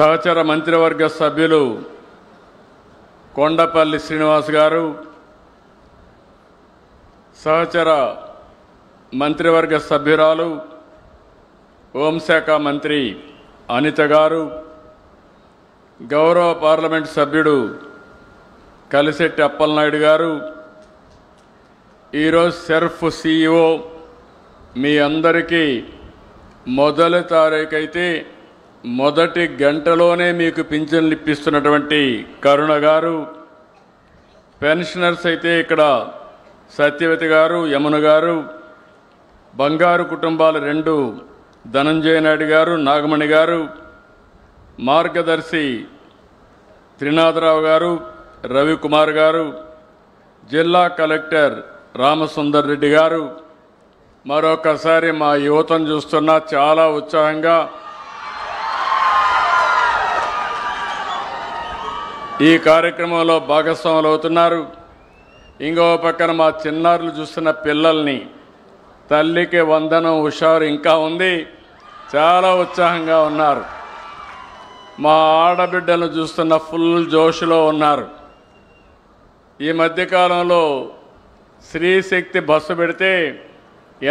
సహచర మంత్రివర్గ సభ్యులు కొండపల్లి శ్రీనివాస్ గారు, సహచర మంత్రివర్గ సభ్యురాలు హోంశాఖ మంత్రి అనిత గారు, గౌరవ పార్లమెంట్ సభ్యుడు కలిశెట్టి అప్పలనాయుడు గారు, ఈరోజు సెర్ఫ్ CEO మీ అందరికీ మొదటి తారీఖు అయితే మొదటి గంటలోనే మీకు పింఛన్లు ఇప్పిస్తున్నటువంటి కరుణ గారు, పెన్షనర్స్ అయితే ఇక్కడ సత్యవతి గారు, యమున గారు, బంగారు కుటుంబాలు 2 ధనంజయ నాయుడు గారు, నాగమణి గారు, మార్గదర్శి త్రినాథరావు గారు, రవికుమార్ గారు, జిల్లా కలెక్టర్ రామసుందర్ రెడ్డి గారు, మరొకసారి మా యువతను చూస్తున్నా చాలా ఉత్సాహంగా ఈ కార్యక్రమంలో భాగస్వాములు అవుతున్నారు. ఇంకో పక్కన మా చిన్నారులు చూస్తున్న పిల్లల్ని తల్లికి వందనం హుషారు ఇంకా ఉంది, చాలా ఉత్సాహంగా ఉన్నారు. మా ఆడబిడ్డలను చూస్తున్న ఫుల్ జోష్లో ఉన్నారు. ఈ మధ్యకాలంలో స్త్రీశక్తి బస్సు పెడితే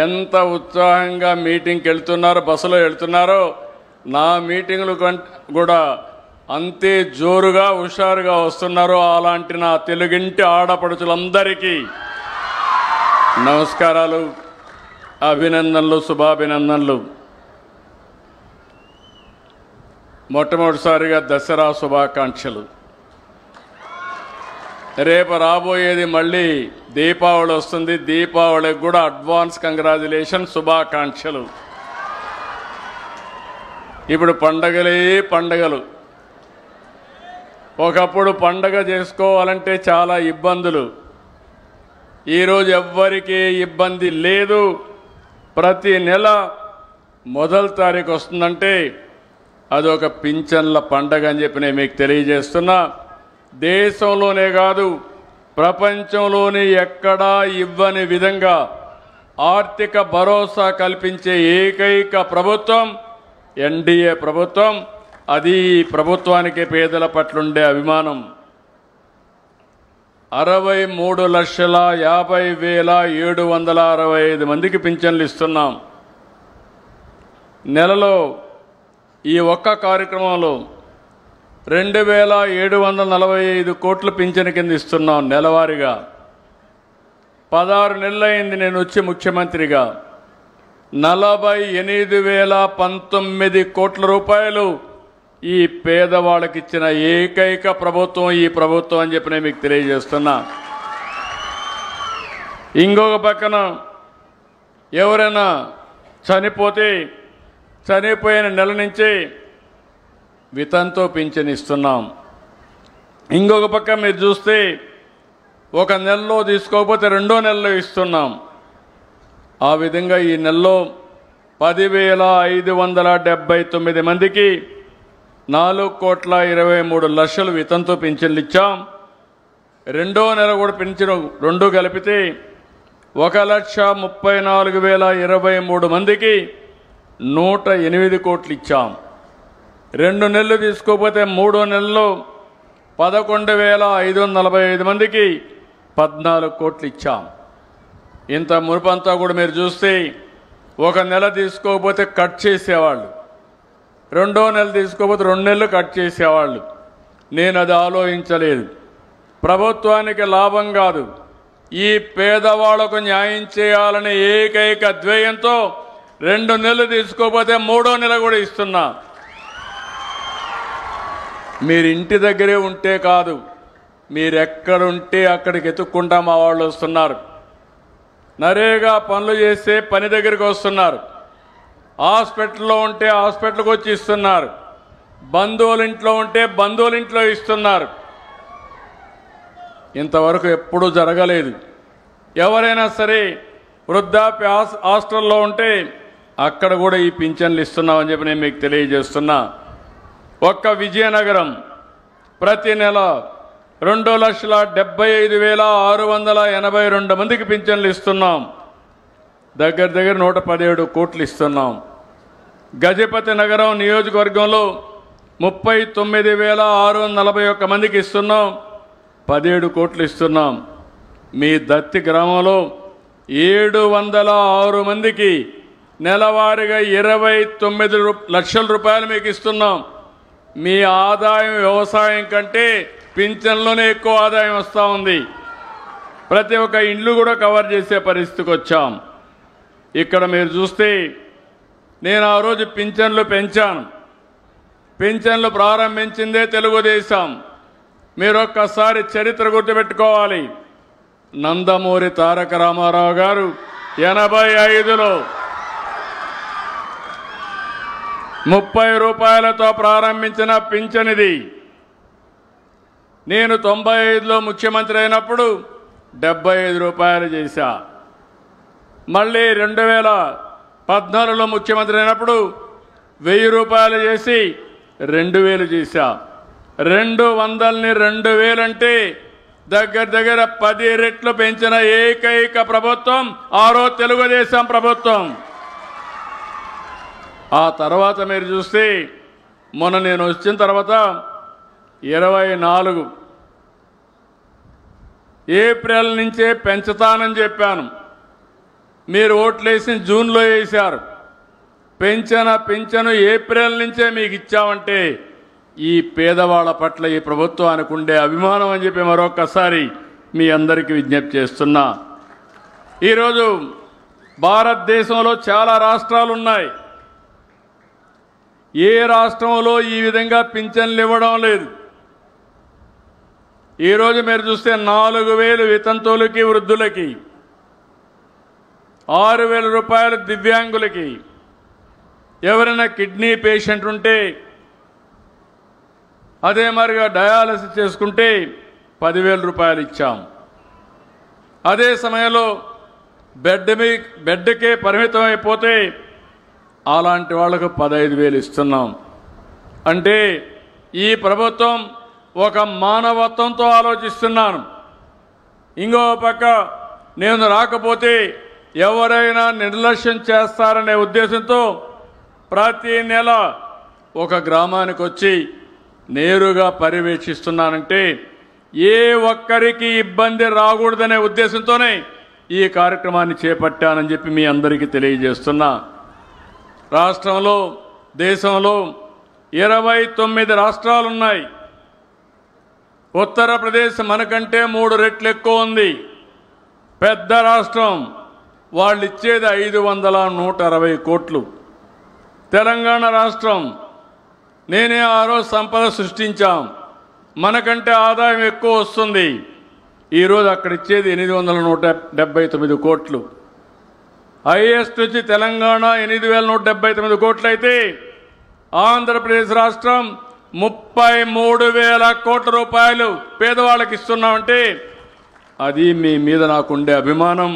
ఎంత ఉత్సాహంగా మీటింగ్కి వెళ్తున్నారో, బస్సులో వెళ్తున్నారో, నా మీటింగులు కూడా అంతే జోరుగా హుషారుగా వస్తున్నారు. అలాంటి నా తెలుగింటి ఆడపడుచులందరికీ నమస్కారాలు, అభినందనలు, శుభాభినందనలు. మొట్టమొదటిసారిగా దసరా శుభాకాంక్షలు. రేపు రాబోయేది మళ్ళీ దీపావళి వస్తుంది. దీపావళికి కూడా అడ్వాన్స్ కంగ్రాచులేషన్, శుభాకాంక్షలు. ఇప్పుడు పండగలే పండగలు. ఒకప్పుడు పండగ చేసుకోవాలంటే చాలా ఇబ్బందులు. ఈరోజు ఎవ్వరికీ ఇబ్బంది లేదు. ప్రతి నెల మొదటి తారీఖు వస్తుందంటే అదొక పింఛన్ల పండగ అని చెప్పి నేను మీకు తెలియజేస్తున్నా. దేశంలోనే కాదు ప్రపంచంలోనే ఎక్కడా ఇవ్వని విధంగా ఆర్థిక భరోసా కల్పించే ఏకైక ప్రభుత్వం ఎన్డీఏ ప్రభుత్వం. అది ప్రభుత్వానికి పేదల పట్లుండే అభిమానం. 63,50,765 మందికి పింఛన్లు ఇస్తున్నాం. నెలలో ఈ ఒక్క కార్యక్రమంలో 2,745 కోట్ల పింఛన్ కింద ఇస్తున్నాం నెలవారీగా. 16 నెలలైంది నేను వచ్చి ముఖ్యమంత్రిగా. 48,019 కోట్ల రూపాయలు ఈ పేదవాళ్ళకి ఇచ్చిన ఏకైక ప్రభుత్వం ఈ ప్రభుత్వం అని చెప్పి నేను మీకు తెలియజేస్తున్నా. ఇంకొక పక్కన ఎవరైనా చనిపోతే చనిపోయిన నెల నుంచి వితంతో పింఛన్ ఇస్తున్నాం. ఇంకొక పక్క మీరు చూస్తే ఒక నెలలో తీసుకోకపోతే 2వ నెలలో ఇస్తున్నాం. ఆ విధంగా ఈ నెలలో 10,579 మందికి 4,23,00,000 వితంతో పింఛన్లు ఇచ్చాం. 2వ నెల కూడా పింఛను 2 కలిపితే 1,34,023 మందికి 108 కోట్లు ఇచ్చాం. 2 నెలలు తీసుకోకపోతే 3వ నెలలో 11,545 మందికి 14 కోట్లు ఇచ్చాం. ఇంత మునుపంతా కూడా మీరు చూస్తే ఒక నెల తీసుకోకపోతే కట్ చేసేవాళ్ళు, 2వ నెల తీసుకోకపోతే 2 నెలలు కట్ చేసేవాళ్ళు. నేను అది ఆలోచించలేదు. ప్రభుత్వానికి లాభం కాదు, ఈ పేదవాళ్లకు న్యాయం చేయాలనే ఏకైక ధ్యేయంతో 2 నెలలు తీసుకోకపోతే 3వ నెల కూడా ఇస్తున్నా. మీరు ఇంటి దగ్గరే ఉంటే కాదు, మీరెక్కడుంటే అక్కడికి ఎత్తుక్కుంటా మా వాళ్ళు వస్తున్నారు. నరేగా పనులు చేస్తే పని దగ్గరికి వస్తున్నారు. హాస్పిటల్లో ఉంటే హాస్పిటల్కి వచ్చి ఇస్తున్నారు. బంధువుల ఇంట్లో ఉంటే బంధువుల ఇంట్లో ఇస్తున్నారు. ఇంతవరకు ఎప్పుడూ జరగలేదు. ఎవరైనా సరే వృద్ధాప్య హాస్టల్లో ఉంటే అక్కడ కూడా ఈ పింఛన్లు ఇస్తున్నామని చెప్పి నేను మీకు తెలియజేస్తున్నా. ఒక్క విజయనగరం ప్రతి నెల 2,75,682 మందికి పింఛన్లు ఇస్తున్నాం. దగ్గర 117 కోట్లు ఇస్తున్నాం. గజపతి నగరం నియోజకవర్గంలో 39,641 మందికి ఇస్తున్నాం. 17 కోట్లు ఇస్తున్నాం. మీ దత్తి గ్రామంలో 706 మందికి నెలవారీగా 29 లక్షల రూపాయలు మీకు ఇస్తున్నాం. మీ ఆదాయం వ్యవసాయం కంటే పింఛన్లోనే ఎక్కువ ఆదాయం వస్తూ ఉంది. ప్రతి ఒక్క ఇండ్లు కూడా కవర్ చేసే పరిస్థితికి వచ్చాం. ఇక్కడ మీరు చూస్తే నేను ఆ రోజు పింఛన్లు పెంచాను. పింఛన్లు ప్రారంభించిందే తెలుగుదేశం. మీరు ఒక్కసారి చరిత్ర గుర్తుపెట్టుకోవాలి. నందమూరి తారక రామారావు గారు 85లో 30 రూపాయలతో ప్రారంభించిన పింఛన్ ఇది. నేను 95లో ముఖ్యమంత్రి అయినప్పుడు 75 రూపాయలు చేశా. మళ్ళీ 2014లో ముఖ్యమంత్రి అయినప్పుడు 1000 రూపాయలు చేసి 2000 చేశా. 200ని 2000 అంటే దగ్గర దగ్గర 10 రెట్లు పెంచిన ఏకైక ప్రభుత్వం ఆ రోజు తెలుగుదేశం ప్రభుత్వం. ఆ తర్వాత మీరు చూస్తే మొన్న నేను వచ్చిన తర్వాత 24 ఏప్రిల్ నుంచే పెంచుతానని చెప్పాను. మీరు ఓట్లేసి జూన్లో వేశారు. పింఛను ఏప్రిల్ నుంచే మీకు ఇచ్చామంటే ఈ పేదవాళ్ళ పట్ల ఈ ప్రభుత్వానికి ఉండే అభిమానం అని చెప్పి మరొకసారి మీ అందరికీ విజ్ఞప్తి చేస్తున్నా. ఈరోజు భారతదేశంలో చాలా రాష్ట్రాలు ఉన్నాయి. ఏ రాష్ట్రంలో ఈ విధంగా పింఛన్లు ఇవ్వడం లేదు. ఈరోజు మీరు చూస్తే 4000 వితంతువులకి వృద్ధులకి, 6000 రూపాయలు దివ్యాంగులకి, ఎవరైనా కిడ్నీ పేషెంట్ ఉంటే అదే మరిగా డయాలసిస్ చేసుకుంటే 10,000 రూపాయలు ఇచ్చాం. అదే సమయంలో బెడ్కే పరిమితం అయిపోతే అలాంటి వాళ్లకు 15,000 ఇస్తున్నాం. అంటే ఈ ప్రభుత్వం ఒక మానవత్వంతో ఆలోచిస్తున్నాను. ఇంకో పక్క నేను రాకపోతే ఎవరైనా నిర్లక్ష్యం చేస్తారనే ఉద్దేశంతో ప్రతి నెల ఒక గ్రామానికి వచ్చి నేరుగా పర్యవేక్షిస్తున్నానంటే ఏ ఒక్కరికి ఇబ్బంది రాకూడదనే ఉద్దేశంతోనే ఈ కార్యక్రమాన్ని చేపట్టానని చెప్పి మీ అందరికీ తెలియజేస్తున్నా. రాష్ట్రంలో దేశంలో 29 రాష్ట్రాలున్నాయి. ఉత్తరప్రదేశ్ మనకంటే 3 రెట్లు ఎక్కువ ఉంది. పెద్ద రాష్ట్రం. వాళ్ళు ఇచ్చేది 5160 కోట్లు. తెలంగాణ రాష్ట్రం నేనే ఆ రోజు సంపద సృష్టించాం. మనకంటే ఆదాయం ఎక్కువ వస్తుంది. ఈరోజు అక్కడ ఇచ్చేది 8,179 కోట్లు. హైయెస్ట్ వచ్చి తెలంగాణ 8,179 కోట్లు అయితే ఆంధ్రప్రదేశ్ రాష్ట్రం 33,000 కోట్ల రూపాయలు పేదవాళ్ళకి ఇస్తున్నామంటే అది మీ మీద నాకుండే అభిమానం,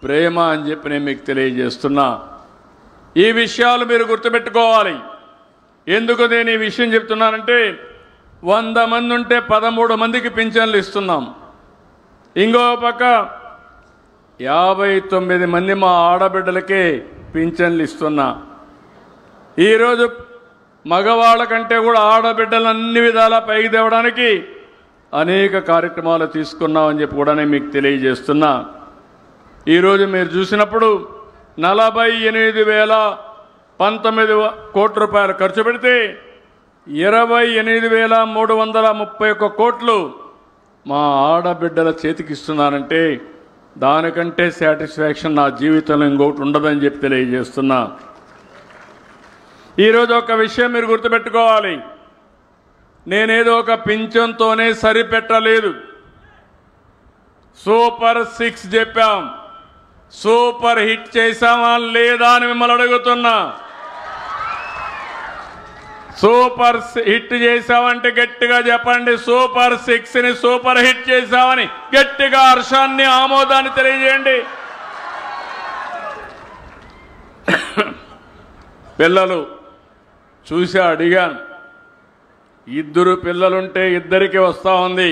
ప్రేమ అని చెప్పి నేను మీకు తెలియజేస్తున్నా. ఈ విషయాలు మీరు గుర్తుపెట్టుకోవాలి. ఎందుకు నేను ఈ విషయం చెప్తున్నానంటే 100 మంది ఉంటే 13 మందికి పింఛన్లు ఇస్తున్నాం. ఇంకో పక్క 59 మంది మా ఆడబిడ్డలకే పింఛన్లు ఇస్తున్నా. ఈరోజు మగవాళ్ళ కంటే కూడా ఆడబిడ్డలు అన్ని విధాలా పైకి తేవడానికి అనేక కార్యక్రమాలు తీసుకున్నామని చెప్పి కూడా నేను మీకు తెలియజేస్తున్నా. ఈరోజు మీరు చూసినప్పుడు 48,019 కోట్ల రూపాయలు ఖర్చు పెడితే 28,331 కోట్లు మా ఆడబిడ్డల చేతికి ఇస్తున్నానంటే దానికంటే సాటిస్ఫాక్షన్ నా జీవితంలో ఇంకొకటి ఉండదని చెప్పి తెలియజేస్తున్నా. ఈరోజు ఒక విషయం మీరు గుర్తుపెట్టుకోవాలి. నేనేదో ఒక పింఛన్తోనే సరిపెట్టలేదు. సూపర్ 6 చెప్పాం. సూపర్ హిట్ చేశామా లేదా అని మిమ్మల్ని అడుగుతున్నా. సూపర్ హిట్ చేశామంటే గట్టిగా చెప్పండి. సూపర్ 6ని సూపర్ హిట్ చేశామని గట్టిగా హర్షాన్ని, ఆమోదాన్ని తెలియజేయండి. పిల్లలు చూసి అడిగాను. 2 పిల్లలుంటే 2కి వస్తూ ఉంది.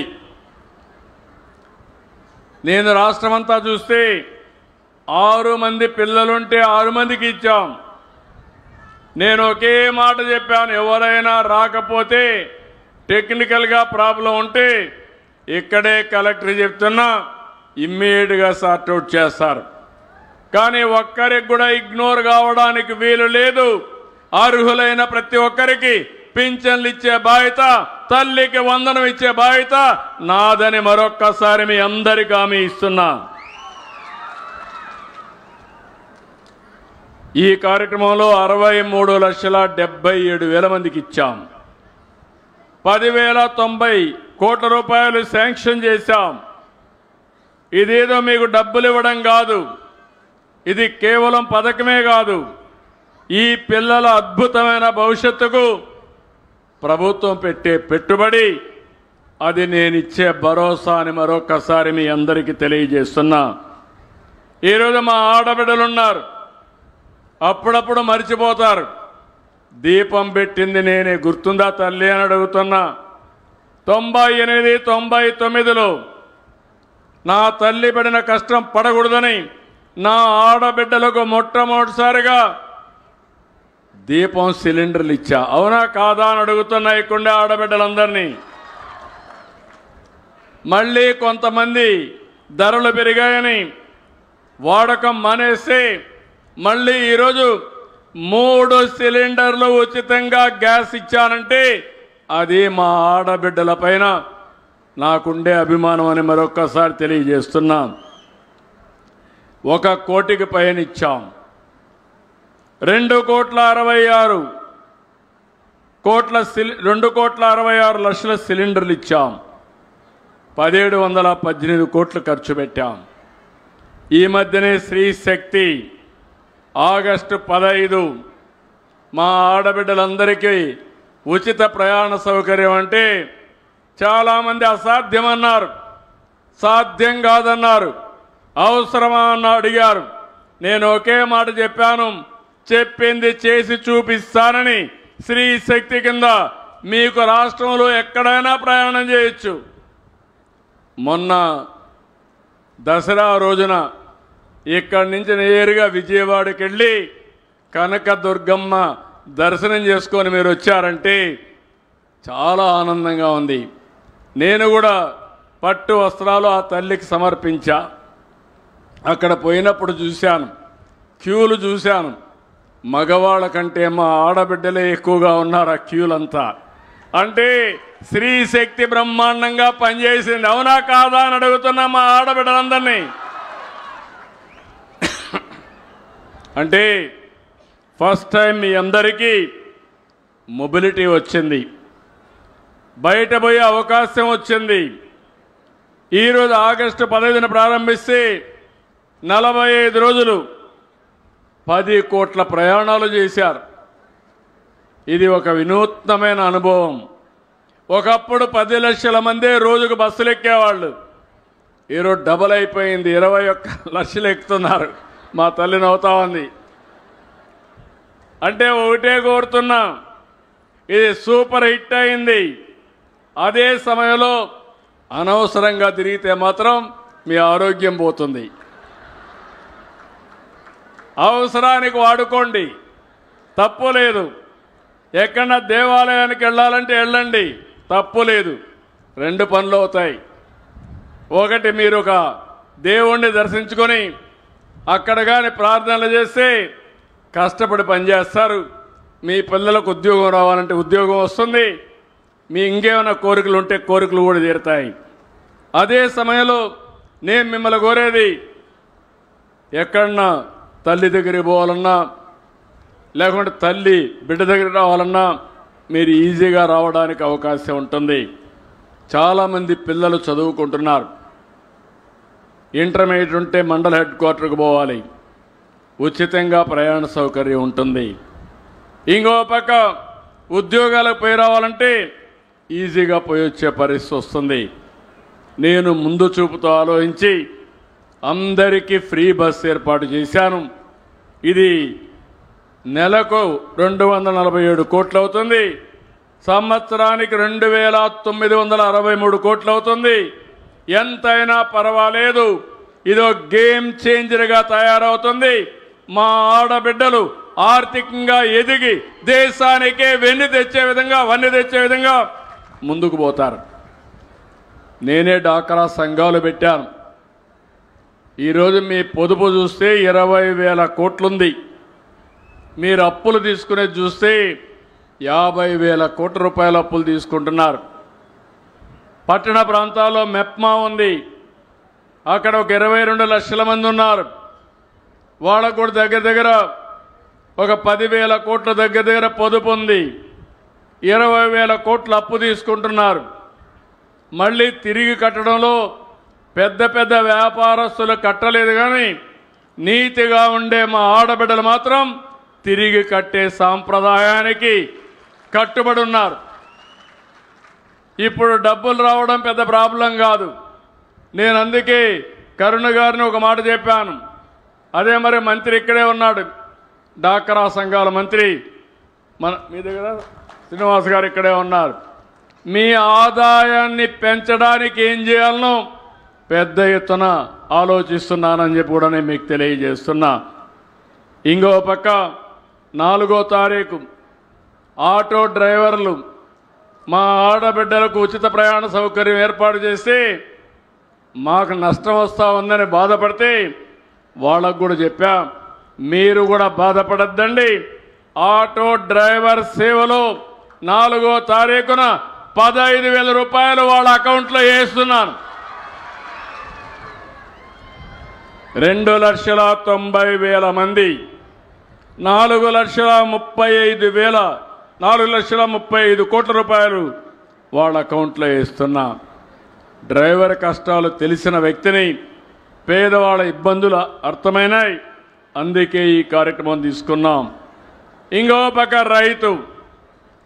నేను రాష్ట్రమంతా చూస్తే 6 మంది పిల్లలుంటే 6 మందికి ఇచ్చాం. నేను ఒకే మాట చెప్పాను, ఎవరైనా రాకపోతే టెక్నికల్గా ప్రాబ్లం ఉంటే ఇక్కడే కలెక్టర్ చెప్తున్నా ఇమ్మీడియట్గా సార్ట్అవుట్ చేస్తారు. కానీ ఒక్కరికి కూడా ఇగ్నోర్ కావడానికి వీలు లేదు. అర్హులైన ప్రతి ఒక్కరికి పింఛన్లు ఇచ్చే బాధ్యత, తల్లికి వందనం ఇచ్చే బాధ్యత నాదని మరొక్కసారి మీ అందరికీ హామీ ఇస్తున్నా. ఈ కార్యక్రమంలో 63,77,000 మందికి ఇచ్చాం. 10,090 కోట్ల రూపాయలు శాంక్షన్ చేశాం. ఇదేదో మీకు డబ్బులు ఇవ్వడం కాదు, ఇది కేవలం పథకమే కాదు, ఈ పిల్లల అద్భుతమైన భవిష్యత్తుకు ప్రభుత్వం పెట్టే పెట్టుబడి, అది నేనిచ్చే భరోసా అని మరొకసారి మీ అందరికీ తెలియజేస్తున్నా. ఈరోజు మా ఆడబిడ్డలున్నారు, అప్పుడప్పుడు మర్చిపోతారు. దీపం పెట్టింది నేనే, గుర్తుందా తల్లి అని అడుగుతున్నా. 98, 99లో నా తల్లి పడిన కష్టం పడకూడదని నా ఆడబిడ్డలకు మొట్టమొదటిసారిగా దీపం సిలిండర్లు ఇచ్చా. అవునా కాదా అని అడుగుతున్నా ఇక్కడ ఆడబిడ్డలందరినీ. మళ్ళీ కొంతమంది ధరలు పెరిగాయని వాడకం మానేస్తే మళ్ళీ ఈరోజు 3 సిలిండర్లు ఉచితంగా గ్యాస్ ఇచ్చానంటే అది మా ఆడబిడ్డల పైన నాకుండే అభిమానం అని మరొక్కసారి తెలియజేస్తున్నా. 1 కోటికి పైన ఇచ్చాం. 2,66 లక్షల సిలిండర్లు ఇచ్చాం. 1,718 కోట్లు ఖర్చు పెట్టాం. ఈ మధ్యనే స్త్రీ శక్తి ఆగస్టు 15 మా ఆడబిడ్డలందరికీ ఉచిత ప్రయాణ సౌకర్యం అంటే చాలామంది అసాధ్యమన్నారు, సాధ్యం కాదన్నారు, అవసరమా అన్న అడిగారు. నేను ఒకే మాట చెప్పాను, చెప్పింది చేసి చూపిస్తానని. స్త్రీ శక్తి కింద మీకు రాష్ట్రంలో ఎక్కడైనా ప్రయాణం చేయొచ్చు. మొన్న దసరా రోజున ఇక్కడి నుంచి నేరుగా విజయవాడకి వెళ్ళి కనకదుర్గమ్మ దర్శనం చేసుకొని మీరు వచ్చారంటే చాలా ఆనందంగా ఉంది. నేను కూడా పట్టు వస్త్రాలు ఆ తల్లికి సమర్పించా. అక్కడ పోయినప్పుడు చూశాను, క్యూలు చూశాను. మగవాళ్ళ కంటే మా ఆడబిడ్డలే ఎక్కువగా ఉన్నారు ఆ క్యూలంతా. అంటే స్త్రీ శక్తి బ్రహ్మాండంగా పనిచేసింది. అవునా కాదా అని అడుగుతున్నా మా ఆడబిడ్డలందరినీ. అంటే ఫస్ట్ టైం మీ అందరికీ మొబిలిటీ వచ్చింది, బయట పోయే అవకాశం వచ్చింది. ఈరోజు ఆగస్టు 15న ప్రారంభిస్తే 45 రోజులు 10 కోట్ల ప్రయాణాలు చేశారు. ఇది ఒక వినూత్నమైన అనుభవం. ఒకప్పుడు 10 లక్షల మందే రోజుకు బస్సులు ఎక్కేవాళ్ళు, ఈరోజు డబల్ అయిపోయింది, 21 లక్షలు ఎక్కుతున్నారు. మా తల్లి నవ్వుతా ఉంది. అంటే ఒకటే కోరుతున్నా, ఇది సూపర్ హిట్ అయింది. అదే సమయంలో అనవసరంగా తిరిగితే మాత్రం మీ ఆరోగ్యం పోతుంది. అవసరానికి వాడుకోండి, తప్పు లేదు. ఎక్కడన్నా దేవాలయానికి వెళ్ళాలంటే వెళ్ళండి, తప్పు లేదు. 2 పనులు అవుతాయి. ఒకటి, మీరు ఒక దేవుణ్ణి దర్శించుకొని అక్కడ కానీ ప్రార్థనలు చేస్తే కష్టపడి పనిచేస్తారు. మీ పిల్లలకు ఉద్యోగం రావాలంటే ఉద్యోగం వస్తుంది. మీ ఇంకేమైనా కోరికలు ఉంటే కోరికలు కూడా తీరుతాయి. అదే సమయంలో నేను మిమ్మల్ని కోరేది, ఎక్కడన్నా తల్లి దగ్గరికి పోవాలన్నా లేకుంటే తల్లి బిడ్డ దగ్గరికి రావాలన్నా మీరు ఈజీగా రావడానికి అవకాశం ఉంటుంది. చాలామంది పిల్లలు చదువుకుంటున్నారు. ఇంటర్మీడియట్ ఉంటే మండల హెడ్ క్వార్టర్కి పోవాలి, ఉచితంగా ప్రయాణ సౌకర్యం ఉంటుంది. ఇంకో పక్క ఉద్యోగాలకు పోయి రావాలంటే ఈజీగా పోయి వచ్చే పరిస్థితి వస్తుంది. నేను ముందు చూపుతో ఆలోచించి అందరికీ ఫ్రీ బస్ ఏర్పాటు చేశాను. ఇది నెలకు 247 కోట్లు అవుతుంది, సంవత్సరానికి 2,963 కోట్లు అవుతుంది. ఎంతైనా పర్వాలేదు, ఇదో గేమ్ చేంజర్గా తయారవుతుంది. మా ఆడబిడ్డలు ఆర్థికంగా ఎదిగి దేశానికే వన్నీ తెచ్చే విధంగా ముందుకు పోతారు. నేనే డాక్రా సంఘాలు పెట్టాను. ఈరోజు మీ పొదుపు చూస్తే 20,000 కోట్లుంది. మీరు అప్పులు తీసుకునేది చూస్తే 50,000 కోట్ల రూపాయల అప్పులు తీసుకుంటున్నారు. పట్టణ ప్రాంతాల్లో మెప్మా ఉంది. అక్కడ ఒక 22 లక్షల మంది ఉన్నారు. వాళ్ళకు కూడా దగ్గర ఒక 10,000 కోట్ల దగ్గర పొదుపు ఉంది. 20,000 కోట్ల అప్పు తీసుకుంటున్నారు. మళ్ళీ తిరిగి కట్టడంలో పెద్ద వ్యాపారస్తులు కట్టలేదు, కానీ నీతిగా ఉండే మా ఆడబిడ్డలు మాత్రం తిరిగి కట్టే సాంప్రదాయానికి కట్టుబడి ఉన్నారు. ఇప్పుడు డబ్బులు రావడం పెద్ద ప్రాబ్లం కాదు. నేను అందుకే కరుణ గారిని ఒక మాట చెప్పాను. అదే మరి మంత్రి ఇక్కడే ఉన్నాడు, డాక్రా సంఘాల మంత్రి మీ దగ్గర శ్రీనివాస్ గారు ఇక్కడే ఉన్నారు. మీ ఆదాయాన్ని పెంచడానికి ఏం చేయాలనో పెద్ద ఎత్తున ఆలోచిస్తున్నానని చెప్పి కూడా నేను మీకు తెలియజేస్తున్నా. ఇంకో పక్క 4వ తారీఖు ఆటో డ్రైవర్లు మా ఆడబిడ్డలకు ఉచిత ప్రయాణ సౌకర్యం ఏర్పాటు చేస్తే మాకు నష్టం వస్తూ ఉందని బాధపడితే వాళ్ళకు కూడా చెప్పా, మీరు కూడా బాధపడద్దండి. ఆటో డ్రైవర్ సేవలో 4వ తారీఖున 15,000 రూపాయలు వాళ్ళ అకౌంట్లో వేస్తున్నాను. 2,90,000 మంది 4,35,000 కోట్ల రూపాయలు వాళ్ళ అకౌంట్లో వేస్తున్నా. డ్రైవర్ కష్టాలు తెలిసిన వ్యక్తిని, పేదవాళ్ళ ఇబ్బందులు అర్థమైనాయి, అందుకే ఈ కార్యక్రమం తీసుకున్నాం. ఇంకో పక్క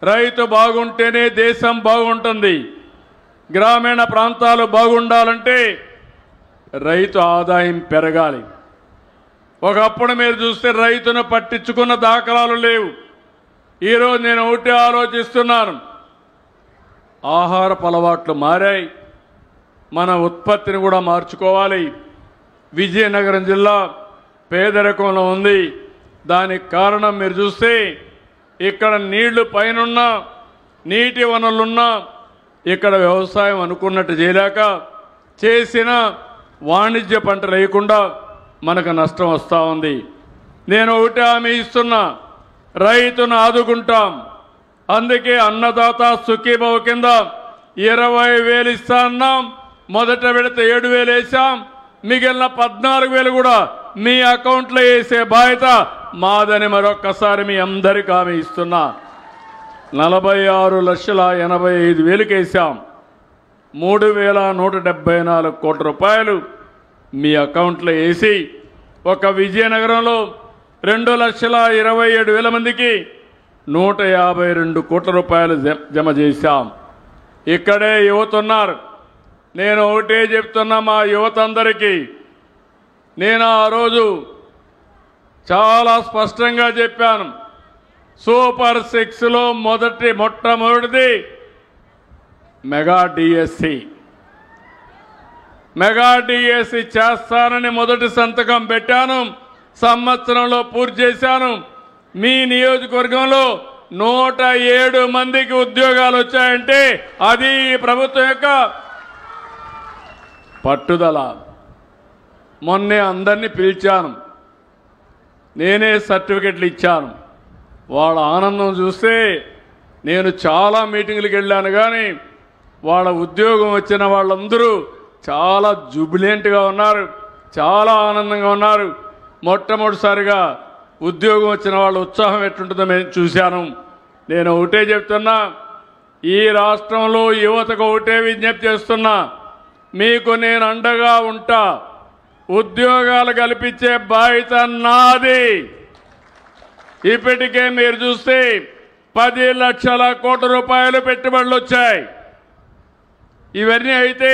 రైతు బాగుంటేనే దేశం బాగుంటుంది. గ్రామీణ ప్రాంతాలు బాగుండాలంటే రైతు ఆదాయం పెరగాలి. ఒకప్పుడు మీరు చూస్తే రైతును పట్టించుకున్న దాఖలాలు లేవు. ఈరోజు నేను ఒకటే ఆలోచిస్తున్నాను, ఆహారపు అలవాట్లు మారాయి, మన ఉత్పత్తిని కూడా మార్చుకోవాలి. విజయనగరం జిల్లా పేదరికంలో ఉంది. దానికి కారణం మీరు చూస్తే ఇక్కడ నీళ్లు పైనున్నా, నీటి వనరులున్నా ఇక్కడ వ్యవసాయం అనుకున్నట్టు చేయలేక చేసిన వాణిజ్య పంట లేకుండా మనకు నష్టం వస్తూ ఉంది. నేను ఒకటి హామీ ఇస్తున్నా, రైతును ఆదుకుంటాం. అందుకే అన్నదాత సుఖీభవ కింద 20,000 ఇస్తా అన్నాం. మొదట విడత 7,000 వేసాం. మిగిలిన 14,000 కూడా మీ అకౌంట్లో వేసే బాధ్యత మాదని మరొక్కసారి మీ అందరికీ హామీ ఇస్తున్నా. 46,85,000 వేసాం. 3,174 కోట్ల రూపాయలు మీ అకౌంట్లో వేసి ఒక విజయనగరంలో 2,27,000 మందికి 152 కోట్ల రూపాయలు జమ చేశాం. ఇక్కడే యువత ఉన్నారు. నేను ఒకటే చెప్తున్నా మా యువత అందరికీ, నేను ఆ రోజు చాలా స్పష్టంగా చెప్పాను, సూపర్ 6లో మొట్టమొదటిది మెగా డిఎస్సి చేస్తానని మొదటి సంతకం పెట్టాను. సంవత్సరంలో పూర్తి చేశాను. మీ నియోజకవర్గంలో 107 మందికి ఉద్యోగాలు వచ్చాయంటే అది ఈ ప్రభుత్వం యొక్క పట్టుదల. మొన్నే అందరినీ పిలిచాను, నేనే సర్టిఫికెట్లు ఇచ్చాను. వాళ్ళ ఆనందం చూస్తే నేను చాలా మీటింగులకు వెళ్ళాను, కానీ వాళ్ళ ఉద్యోగం వచ్చిన వాళ్ళందరూ చాలా జుబిలెంట్గా ఉన్నారు, చాలా ఆనందంగా ఉన్నారు. మొట్టమొదటిసారిగా ఉద్యోగం వచ్చిన వాళ్ళ ఉత్సాహం ఎట్లుంటుందో నేను చూశాను. నేను ఒకటే చెప్తున్నా, ఈ రాష్ట్రంలో యువతకు ఒకటే విజ్ఞప్తి చేస్తున్నా, మీకు నేను అండగా ఉంటా. ఉద్యోగాలు కల్పించే బాధ్యత నాది. ఇప్పటికే మీరు చూస్తే 10 లక్షల కోట్ల రూపాయలు పెట్టుబడులు వచ్చాయి. ఇవన్నీ అయితే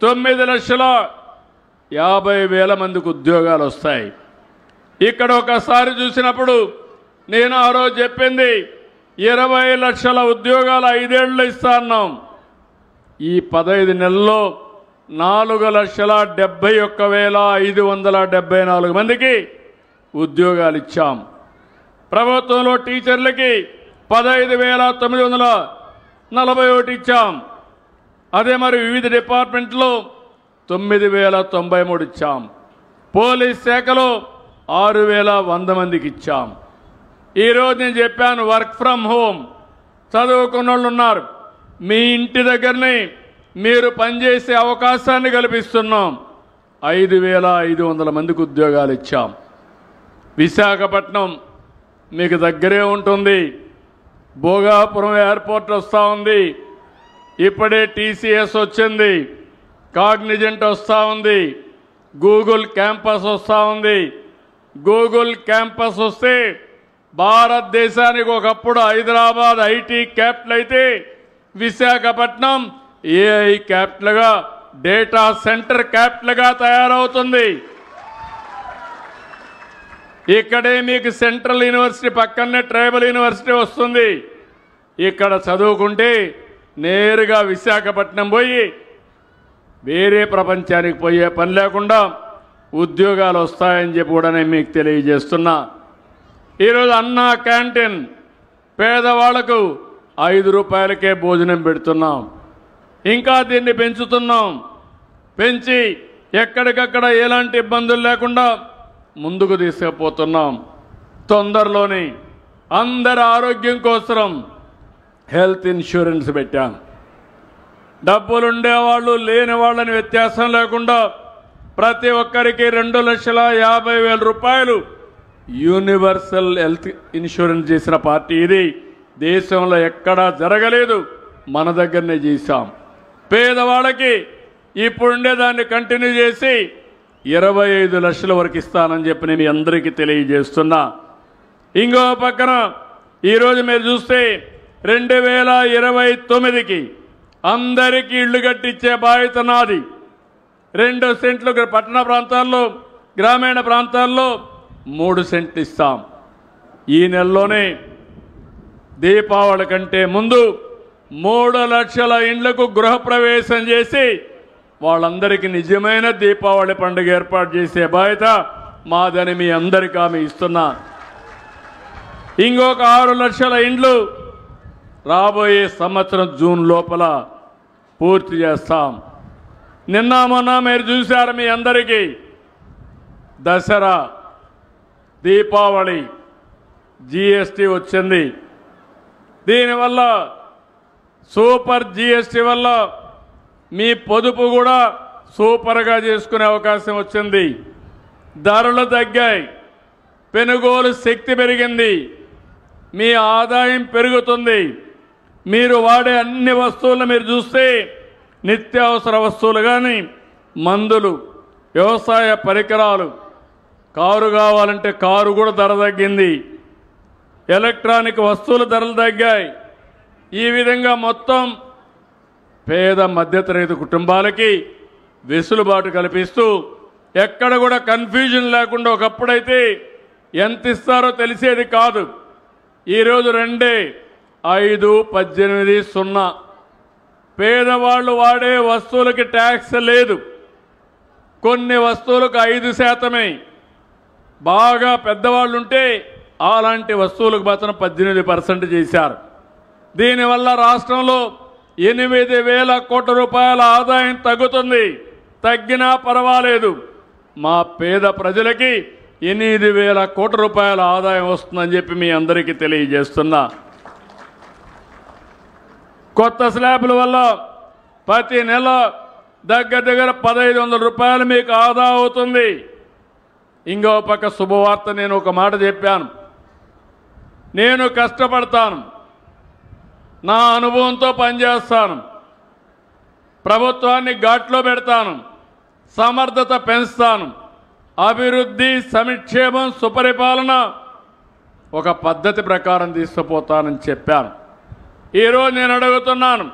9,50,000 మందికి ఉద్యోగాలు వస్తాయి. ఇక్కడ ఒకసారి చూసినప్పుడు నేను ఆ రోజు చెప్పింది 20 లక్షల ఉద్యోగాలు 5 ఏళ్ళు ఇస్తా అన్నాం. ఈ 15 నెలల్లో 4,71,574 మందికి ఉద్యోగాలు ఇచ్చాం. ప్రభుత్వంలో టీచర్లకి 15,941 ఇచ్చాం. అదే మరి వివిధ డిపార్ట్మెంట్లో 9,093 ఇచ్చాం. పోలీస్ శాఖలో 6,100 మందికి ఇచ్చాం. ఈరోజు నేను చెప్పాను, వర్క్ ఫ్రమ్ హోమ్ చదువుకున్న వాళ్ళు ఉన్నారు, మీ ఇంటి దగ్గరనే మీరు పనిచేసే అవకాశాన్ని కల్పిస్తున్నాం. 5,500 మందికి ఉద్యోగాలు ఇచ్చాం. విశాఖపట్నం మీకు దగ్గరే ఉంటుంది. భోగాపురం ఎయిర్పోర్ట్ వస్తూ ఉంది. ఇప్పుడే టీసీఎస్ వచ్చింది, కాగ్నిజెంట్ వస్తూ ఉంది, గూగుల్ క్యాంపస్ వస్తూ ఉంది. గూగుల్ క్యాంపస్ వస్తే భారతదేశానికి ఒకప్పుడు హైదరాబాద్ ఐటీ క్యాపిటల్ అయితే విశాఖపట్నం ఏఐ క్యాపిటల్గా, డేటా సెంటర్ క్యాపిటల్గా తయారవుతుంది. ఇక్కడే మీకు సెంట్రల్ యూనివర్సిటీ పక్కనే ట్రైబల్ యూనివర్సిటీ వస్తుంది. ఇక్కడ చదువుకుంటే నేరుగా విశాఖపట్నం పోయి వేరే ప్రపంచానికి పోయే పని లేకుండా ఉద్యోగాలు వస్తాయని చెప్పి కూడా నేను మీకు తెలియజేస్తున్నా. ఈరోజు అన్నా క్యాంటీన్ పేదవాళ్లకు 5 రూపాయలకే భోజనం పెడుతున్నాం. ఇంకా దీన్ని పెంచుతున్నాం. పెంచి ఎక్కడికక్కడ ఎలాంటి ఇబ్బందులు లేకుండా ముందుకు తీసుకుపోతున్నాం. తొందరలోనే అందరి ఆరోగ్యం కోసం హెల్త్ ఇన్సూరెన్స్ పెట్టాం. డబ్బులుండేవాళ్ళు లేని వాళ్ళని వ్యత్యాసం లేకుండా ప్రతి ఒక్కరికి 2,50,000 రూపాయలు యూనివర్సల్ హెల్త్ ఇన్సూరెన్స్ చేసిన పార్టీ ఇది. దేశంలో ఎక్కడా జరగలేదు, మన దగ్గరనే చేశాం. పేదవాళ్ళకి ఇప్పుడుండే దాన్ని కంటిన్యూ చేసి 25 లక్షల వరకు ఇస్తానని చెప్పి నేను మీ అందరికీ తెలియజేస్తున్నా. ఇంకో పక్కన ఈరోజు మీరు చూస్తే 2029కి అందరికీ ఇళ్లు కట్టించే బాధ్యత నాది. 2 సెంట్లు పట్టణ ప్రాంతాల్లో, గ్రామీణ ప్రాంతాల్లో 3 సెంట్లు ఇస్తాం. ఈ నెలలోనే దీపావళి కంటే ముందు 3 లక్షల ఇండ్లకు గృహప్రవేశం చేసి వాళ్ళందరికీ నిజమైన దీపావళి పండుగ ఏర్పాటు చేసే బాధ్యత మాదని మీ అందరికీ హామీ ఇస్తున్నా. ఇంకొక 6 లక్షల ఇండ్లు రాబోయే సంవత్సరం జూన్ లోపల పూర్తి చేస్తాం. నిన్న మొన్న మీరు చూశారు, మీ అందరికీ దసరా, దీపావళి, జీఎస్టీ వచ్చింది. దీనివల్ల సూపర్ జీఎస్టీ వల్ల మీ పొదుపు కూడా సూపర్గా చేసుకునే అవకాశం వచ్చింది. ధరలు తగ్గాయి, కొనుగోలు శక్తి పెరిగింది, మీ ఆదాయం పెరుగుతుంది. మీరు వాడే అన్ని వస్తువులను మీరు చూస్తే నిత్యావసర వస్తువులు కానీ, మందులు, వ్యవసాయ పరికరాలు, కారు కావాలంటే కారు కూడా ధర తగ్గింది, ఎలక్ట్రానిక్ వస్తువుల ధరలు తగ్గాయి. ఈ విధంగా మొత్తం పేద మధ్యతరగతి కుటుంబాలకి వెసులుబాటు కల్పిస్తూ ఎక్కడ కూడా కన్ఫ్యూజన్ లేకుండా, ఒకప్పుడైతే ఎంత ఇస్తారో తెలిసేది కాదు. ఈరోజు 2,5,18,0 పేదవాళ్ళు వాడే వస్తువులకి ట్యాక్స్ లేదు. కొన్ని వస్తువులకు 5%. బాగా పెద్దవాళ్ళు ఉంటే అలాంటి వస్తువులకు మాత్రం 18% చేశారు. దీనివల్ల రాష్ట్రంలో 8,000 కోట్ల రూపాయల ఆదాయం తగ్గుతుంది. తగ్గినా పర్వాలేదు, మా పేద ప్రజలకి 8,000 కోట్ల రూపాయల ఆదాయం వస్తుందని చెప్పి మీ అందరికీ తెలియజేస్తున్నా. కొత్త స్లాబ్ల వల్ల ప్రతి నెల దగ్గర 1,500 రూపాయలు మీకు ఆదా అవుతుంది. ఇంకో పక్క శుభవార్త, నేను ఒక మాట చెప్పాను, నేను కష్టపడతాను, నా అనుభవంతో పనిచేస్తాను, ప్రభుత్వాన్ని ఘాట్లో పెడతాను, సమర్థత పెంచుతాను, అభివృద్ధి, సంక్షేమం, సుపరిపాలన ఒక పద్ధతి ప్రకారం తీసుకుపోతానని చెప్పాను. ఈరోజు నేను అడుగుతున్నాను,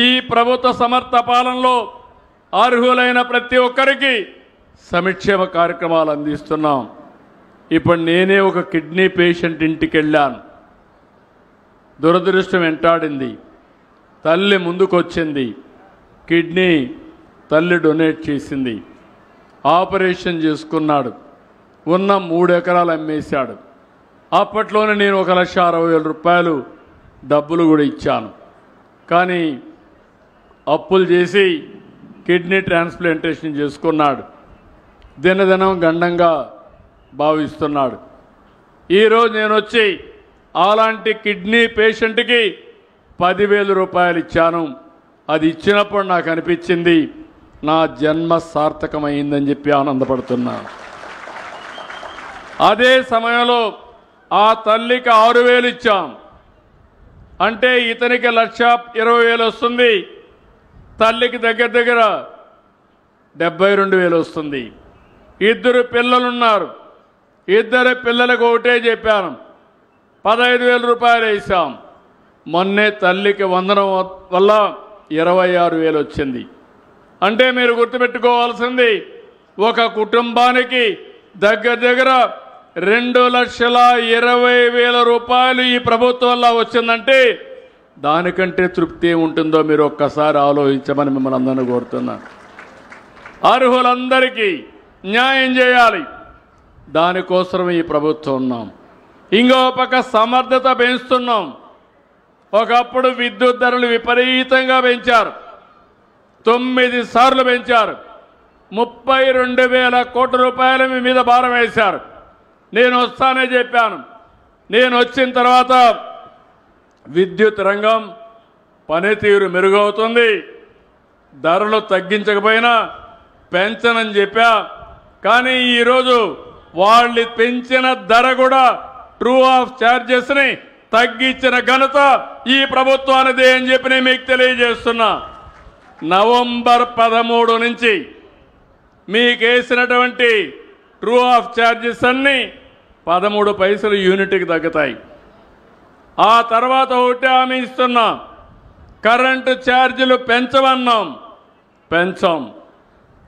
ఈ ప్రభుత్వ సమర్థ పాలనలో అర్హులైన ప్రతి ఒక్కరికి సంక్షేమ కార్యక్రమాలు అందిస్తున్నాం. ఇప్పుడు నేనే ఒక కిడ్నీ పేషెంట్ ఇంటికి వెళ్ళాను. దురదృష్టం వెంటాడింది. తల్లి ముందుకొచ్చింది, కిడ్నీ తల్లి డొనేట్ చేసింది, ఆపరేషన్ చేసుకున్నాడు, ఉన్న 3 ఎకరాలు అమ్మేశాడు. అప్పట్లోనే నేను 1,60,000 రూపాయలు డబ్బులు కూడా ఇచ్చాను. కానీ అప్పులు చేసి కిడ్నీ ట్రాన్స్ప్లాంటేషన్ చేసుకున్నాడు. దినదినం గండంగా భావిస్తున్నాడు. ఈరోజు నేను వచ్చి అలాంటి కిడ్నీ పేషెంట్కి 10,000 రూపాయలు ఇచ్చాను. అది ఇచ్చినప్పుడు నాకు అనిపించింది నా జన్మ సార్థకమైందని చెప్పి ఆనందపడుతున్నాను. అదే సమయంలో ఆ తల్లికి 6,000 ఇచ్చాం. అంటే ఇతనికి 1,20,000 వస్తుంది, తల్లికి దగ్గర దగ్గర 72,000 వస్తుంది. 2 పిల్లలున్నారు. 2 పిల్లలకు ఒకటే చెప్పాను, 15,000 రూపాయలు వేసాం. మొన్నే తల్లికి వందనం వల్ల 26,000 వచ్చింది. అంటే మీరు గుర్తుపెట్టుకోవాల్సింది, ఒక కుటుంబానికి దగ్గర దగ్గర 2,20,000 రూపాయలు ఈ ప్రభుత్వంలో వచ్చిందంటే దానికంటే తృప్తి ఉంటుందో మీరు ఒక్కసారి ఆలోచించమని మిమ్మల్ని అందరినీ కోరుతున్నాను. అర్హులందరికీ న్యాయం చేయాలి, దానికోసం ఈ ప్రభుత్వం ఉన్నాం. ఇంకో పక్క సమర్థత పెంచుతున్నాం. ఒకప్పుడు విద్యుత్ ధరలు విపరీతంగా పెంచారు, 9 సార్లు పెంచారు. 32,000 కోట్ల రూపాయలు మీ మీద భారం వేశారు. నేను వస్తానే చెప్పాను. నేను వచ్చిన తర్వాత విద్యుత్ రంగం పనితీరు మెరుగవుతుంది, ధరలు తగ్గించకపోయినా పెంచనని చెప్పా. కానీ ఈరోజు వాళ్ళు పెంచిన ధర కూడా ట్రూ ఆఫ్ ఛార్జెస్ని తగ్గించిన ఘనత ఈ ప్రభుత్వానిదే అని చెప్పి నేను మీకు తెలియజేస్తున్నా. నవంబర్ 13 నుంచి మీకు వేసినటువంటి ట్రూ ఆఫ్ ఛార్జెస్ అన్నీ 13 పైసలు యూనిట్కి తగ్గుతాయి. ఆ తర్వాత ఒకటి హామీ ఇస్తున్నాం, కరెంటు ఛార్జీలు పెంచమన్నాం, పెంచాం.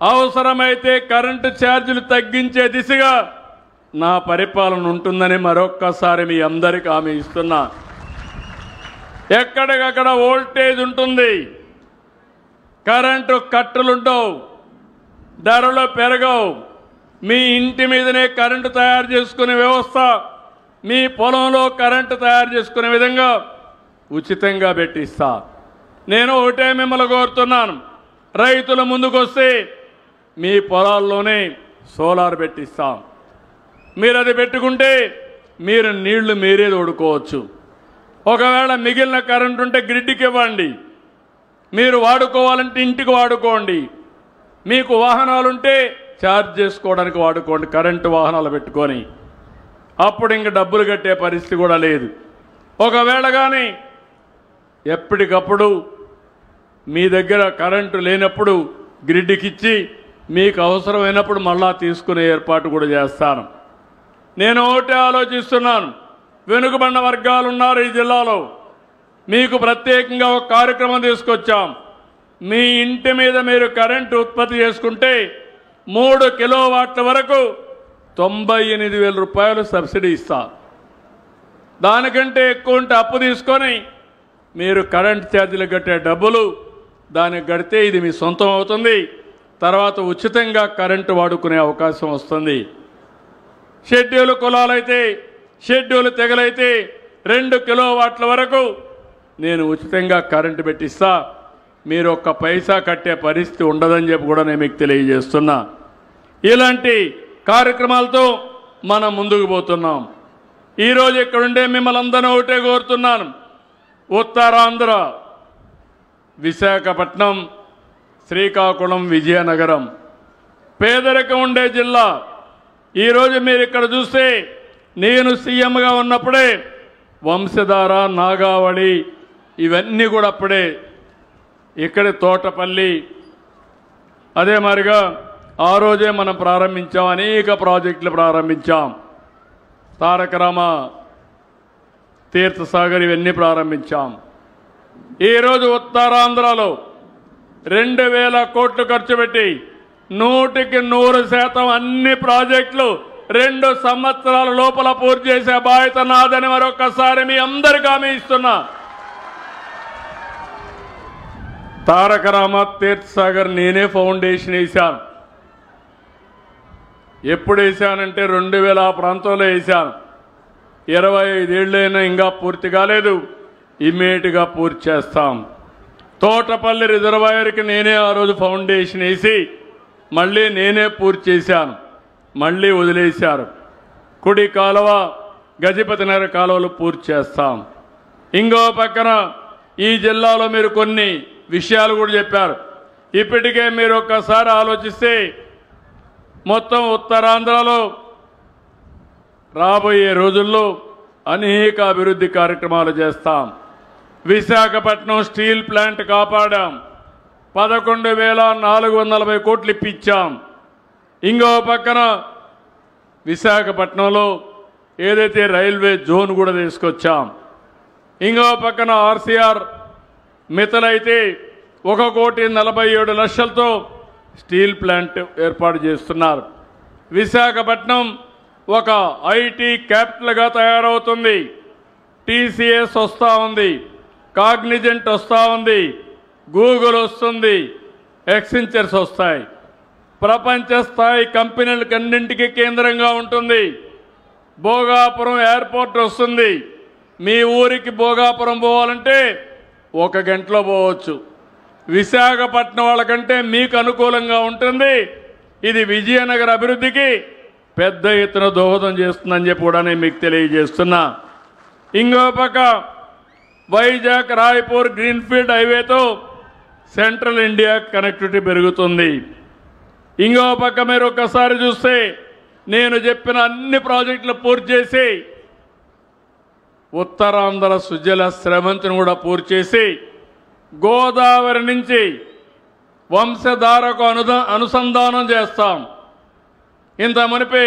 అవసరమైతే కరెంటు ఛార్జీలు తగ్గించే దిశగా నా పరిపాలన ఉంటుందని మరొక్కసారి మీ అందరికీ హామీ ఇస్తున్నా. ఎక్కడికక్కడ వోల్టేజ్ ఉంటుంది, కరెంటు కట్టులుండవు, ధరలు పెరగవు. మీ ఇంటి మీదనే కరెంటు తయారు చేసుకునే వ్యవస్థ, మీ పొలంలో కరెంటు తయారు చేసుకునే విధంగా ఉచితంగా పెట్టిస్తా. నేను ఒకటే మిమ్మల్ని కోరుతున్నాను, రైతులు ముందుకొస్తే మీ పొలాల్లోనే సోలార్ పెట్టిస్తాం. మీరు అది పెట్టుకుంటే మీరు నీళ్లు మీరే తోడుకోవచ్చు. ఒకవేళ మిగిలిన కరెంటు ఉంటే గ్రిడ్కి ఇవ్వండి, మీరు వాడుకోవాలంటే ఇంటికి వాడుకోండి. మీకు వాహనాలుంటే ఛార్జ్ చేసుకోవడానికి వాడుకోండి, కరెంటు వాహనాలు పెట్టుకొని. అప్పుడు ఇంక డబ్బులు కట్టే పరిస్థితి కూడా లేదు. ఒకవేళ కానీ ఎప్పటికప్పుడు మీ దగ్గర కరెంటు లేనప్పుడు గ్రిడ్కి ఇచ్చి మీకు అవసరమైనప్పుడు మళ్ళా తీసుకునే ఏర్పాటు కూడా చేస్తాను. నేను ఒకటే ఆలోచిస్తున్నాను, వెనుకబడిన వర్గాలు ఉన్నారు ఈ జిల్లాలో, మీకు ప్రత్యేకంగా ఒక కార్యక్రమం తీసుకొచ్చాం. మీ ఇంటి మీద మీరు కరెంటు ఉత్పత్తి చేసుకుంటే 3 కిలోవాట్ల వరకు 98,000 రూపాయలు సబ్సిడీ ఇస్తా. దానికంటే ఎక్కువ ఉంటే అప్పు తీసుకొని మీరు కరెంట్ ఛార్జీలు కట్టే డబ్బులు దానికి కడితే ఇది మీ సొంతం అవుతుంది. తర్వాత ఉచితంగా కరెంటు వాడుకునే అవకాశం వస్తుంది. షెడ్యూల్ కులాలైతే, షెడ్యూల్ తెగలైతే 2 కిలోవాట్ల వరకు నేను ఉచితంగా కరెంటు పెట్టిస్తా. మీరు ఒక్క పైసా కట్టే పరిస్థితి ఉండదని చెప్పి కూడా నేను మీకు తెలియజేస్తున్నా. ఇలాంటి కార్యక్రమాలతో మనం ముందుకు పోతున్నాం. ఈరోజు ఇక్కడుండే మిమ్మల్ని అందరినీ ఒకటే కోరుతున్నాను, ఉత్తరాంధ్ర విశాఖపట్నం, శ్రీకాకుళం, విజయనగరం పేదరికం ఉండే జిల్లా. ఈరోజు మీరు ఇక్కడ చూస్తే నేను సీఎంగా ఉన్నప్పుడే వంశధార, నాగావళి ఇవన్నీ కూడా అప్పుడే ఇక్కడ తోటపల్లి, అదే మరిగా ఆ రోజే మనం ప్రారంభించాం, అనేక ప్రాజెక్టులు ప్రారంభించాం. తారక రామ, తీర్థసాగర్ ఇవన్నీ ప్రారంభించాం. ఈరోజు ఉత్తరాంధ్రలో 2,000 కోట్లు ఖర్చు పెట్టి 100% అన్ని ప్రాజెక్టులు 2 సంవత్సరాల లోపల పూర్తి చేసే బాధ్యత నాదని మరొకసారి మీ అందరికీ హామీ ఇస్తున్నా. తారక రామ, తీర్థసాగర్ నేనే ఫౌండేషన్ వేశాను. ఎప్పుడు వేశానంటే 2000 ఆ ప్రాంతంలో వేశాను. 25 ఏళ్ళైనా ఇంకా పూర్తి కాలేదు. ఇమ్మీడియట్గా పూర్తి చేస్తాం. తోటపల్లి రిజర్వాయర్కి నేనే ఆ రోజు ఫౌండేషన్ వేసి మళ్ళీ నేనే పూర్తి చేశాను. మళ్ళీ వదిలేశారు. కుడి కాలువ, గజపతి నగర కాలువలు పూర్తి చేస్తాం. ఇంకో పక్కన ఈ జిల్లాలో మీరు కొన్ని విషయాలు కూడా చెప్పారు. ఇప్పటికే మీరు ఒక్కసారి ఆలోచిస్తే మొత్తం ఉత్తరాంధ్రలో రాబోయే రోజుల్లో అనేక అభివృద్ధి కార్యక్రమాలు చేస్తాం. Visakhapatnam steel plant కాపాడాం. 11,440 కోట్లు ఇప్పించాం. ఇంకో పక్కన విశాఖపట్నంలో ఏదైతే రైల్వే జోన్ కూడా తీసుకొచ్చాం. ఇంకో పక్కన ఆర్సీఆర్ మితలైతే 1,47,00,000తో స్టీల్ ప్లాంట్ ఏర్పాటు చేస్తున్నారు. విశాఖపట్నం ఒక ఐటీ క్యాపిటల్గా తయారవుతుంది. టీసీఎస్ వస్తూ ఉంది, కాగ్నిజెంట్ వస్తూ ఉంది, గూగుల్ వస్తుంది, ఎక్సెంచర్స్ వస్తాయి. ప్రపంచ స్థాయి కంపెనీలకన్నింటికీ కేంద్రంగా ఉంటుంది. భోగాపురం ఎయిర్పోర్ట్ వస్తుంది. మీ ఊరికి భోగాపురం పోవాలంటే 1 గంటలో పోవచ్చు. విశాఖపట్నం వాళ్ళకంటే మీకు అనుకూలంగా ఉంటుంది. ఇది విజయనగర అభివృద్ధికి పెద్ద ఎత్తున దోహదం చేస్తుందని చెప్పి కూడా నేను మీకు తెలియజేస్తున్నా. ఇంకో పక్క వైజాగ్ రాయ్పూర్ గ్రీన్ఫీల్డ్ హైవేతో సెంట్రల్ ఇండియా కనెక్టివిటీ పెరుగుతుంది. ఇంకో పక్క మీరు ఒక్కసారి చూస్తే నేను చెప్పిన అన్ని ప్రాజెక్టులు పూర్తి చేసి ఉత్తరాంధ్ర సుజల స్రవంతిని కూడా పూర్తి చేసి గోదావరి నుంచి వంశధారకు అనుసంధానం చేస్తాం. ఇంత మునిపి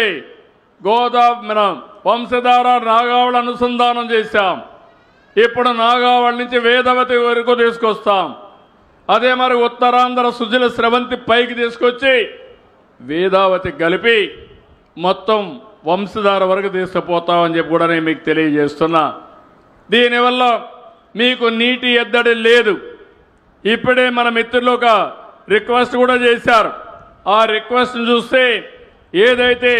మన వంశధార నాగావళి అనుసంధానం చేశాం. ఇప్పుడు నాగావళి నుంచి వేదవతి వరకు తీసుకొస్తాం. అదే మరి ఉత్తరాంధ్ర సుజల స్రవంతి పైకి తీసుకొచ్చి వేదావతి కలిపి మొత్తం వంశధార వరకు తీసుకుపోతామని చెప్పి కూడా నేను మీకు తెలియజేస్తున్నా. దీనివల్ల మీకు నీటి ఎద్దడి లేదు. ఇప్పుడే మన మిత్రులు ఒక రిక్వెస్ట్ కూడా చేశారు. ఆ రిక్వెస్ట్ని చూస్తే ఏదైతే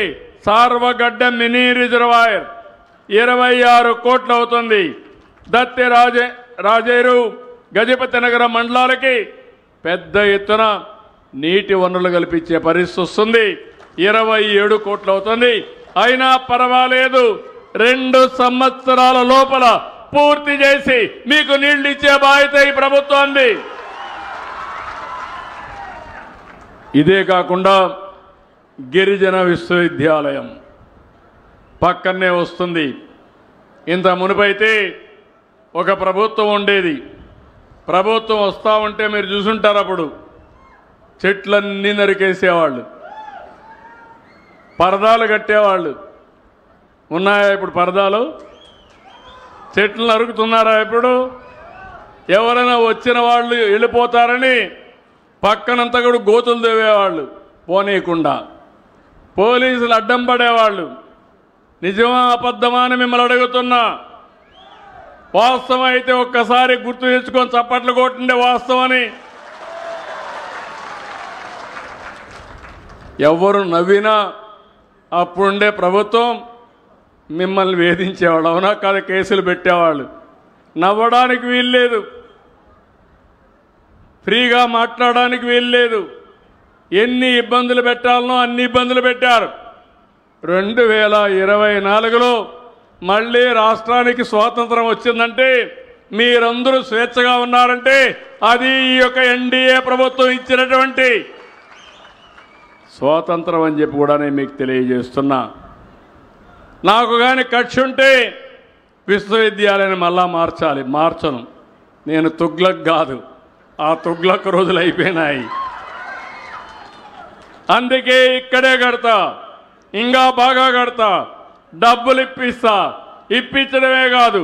సార్వగడ్డ మినీ రిజర్వాయర్ 26 కోట్లు అవుతుంది. దత్తి రాజేరు గజపతి నగర మండలాలకి పెద్ద ఎత్తున నీటి వనరులు కల్పించే పరిస్థితి వస్తుంది. 27 కోట్లు అవుతుంది. అయినా పర్వాలేదు, 2 సంవత్సరాల లోపల పూర్తి చేసి మీకు నీళ్లు ఇచ్చే బాధ్యత ఈ ప్రభుత్వాన్ని. ఇదే కాకుండా గిరిజన విశ్వవిద్యాలయం పక్కనే వస్తుంది. ఇంత మునుపైతే ఒక ప్రభుత్వం ఉండేది. ప్రభుత్వం వస్తూ ఉంటే మీరు చూసుంటారు, అప్పుడు చెట్లన్నీ నరికేసేవాళ్ళు, పరదాలు కట్టేవాళ్ళు. ఉన్నాయా ఇప్పుడు పరదాలు? చెట్లు నరుకుతున్నారా ఇప్పుడు? ఎవరైనా వచ్చిన వాళ్ళు వెళ్ళిపోతారని పక్కనంతా కూడా గోతులు దేవేవాళ్ళు పోనీయకుండా. పోలీసులు అడ్డం పడేవాళ్ళు. నిజమా అబద్ధమా అని మిమ్మల్ని అడుగుతున్నా. వాస్తవం అయితే ఒక్కసారి గుర్తు తెచ్చుకొని చప్పట్లు కొట్టిండే వాస్తవని. ఎవరు నవ్వినా అప్పుడుండే ప్రభుత్వం మిమ్మల్ని వేధించేవాళ్ళు. అవునా కాదు? కేసులు పెట్టేవాళ్ళు. నవ్వడానికి వీల్లేదు, ఫ్రీగా మాట్లాడడానికి వీల్లేదు. ఎన్ని ఇబ్బందులు పెట్టాలనో అన్ని ఇబ్బందులు పెట్టారు. 2024లో మళ్ళీ రాష్ట్రానికి స్వాతంత్రం వచ్చిందంటే, మీరందరూ స్వేచ్ఛగా ఉన్నారంటే అది ఈ యొక్క ఎన్డీఏ ప్రభుత్వం ఇచ్చినటువంటి స్వాతంత్రం అని చెప్పి కూడా నేను మీకు తెలియజేస్తున్నా. నాకు కానీ కక్ష ఉంటే విశ్వవిద్యాలయాన్ని మళ్ళా మార్చాలి. మార్చను. నేను తుగ్లక్ కాదు, ఆ తుగ్లక్ రోజులు అయిపోయినాయి. అందుకే ఇక్కడే కడతా, ఇంకా బాగా కడతా, డబ్బులు ఇప్పిస్తా. ఇప్పించడమే కాదు,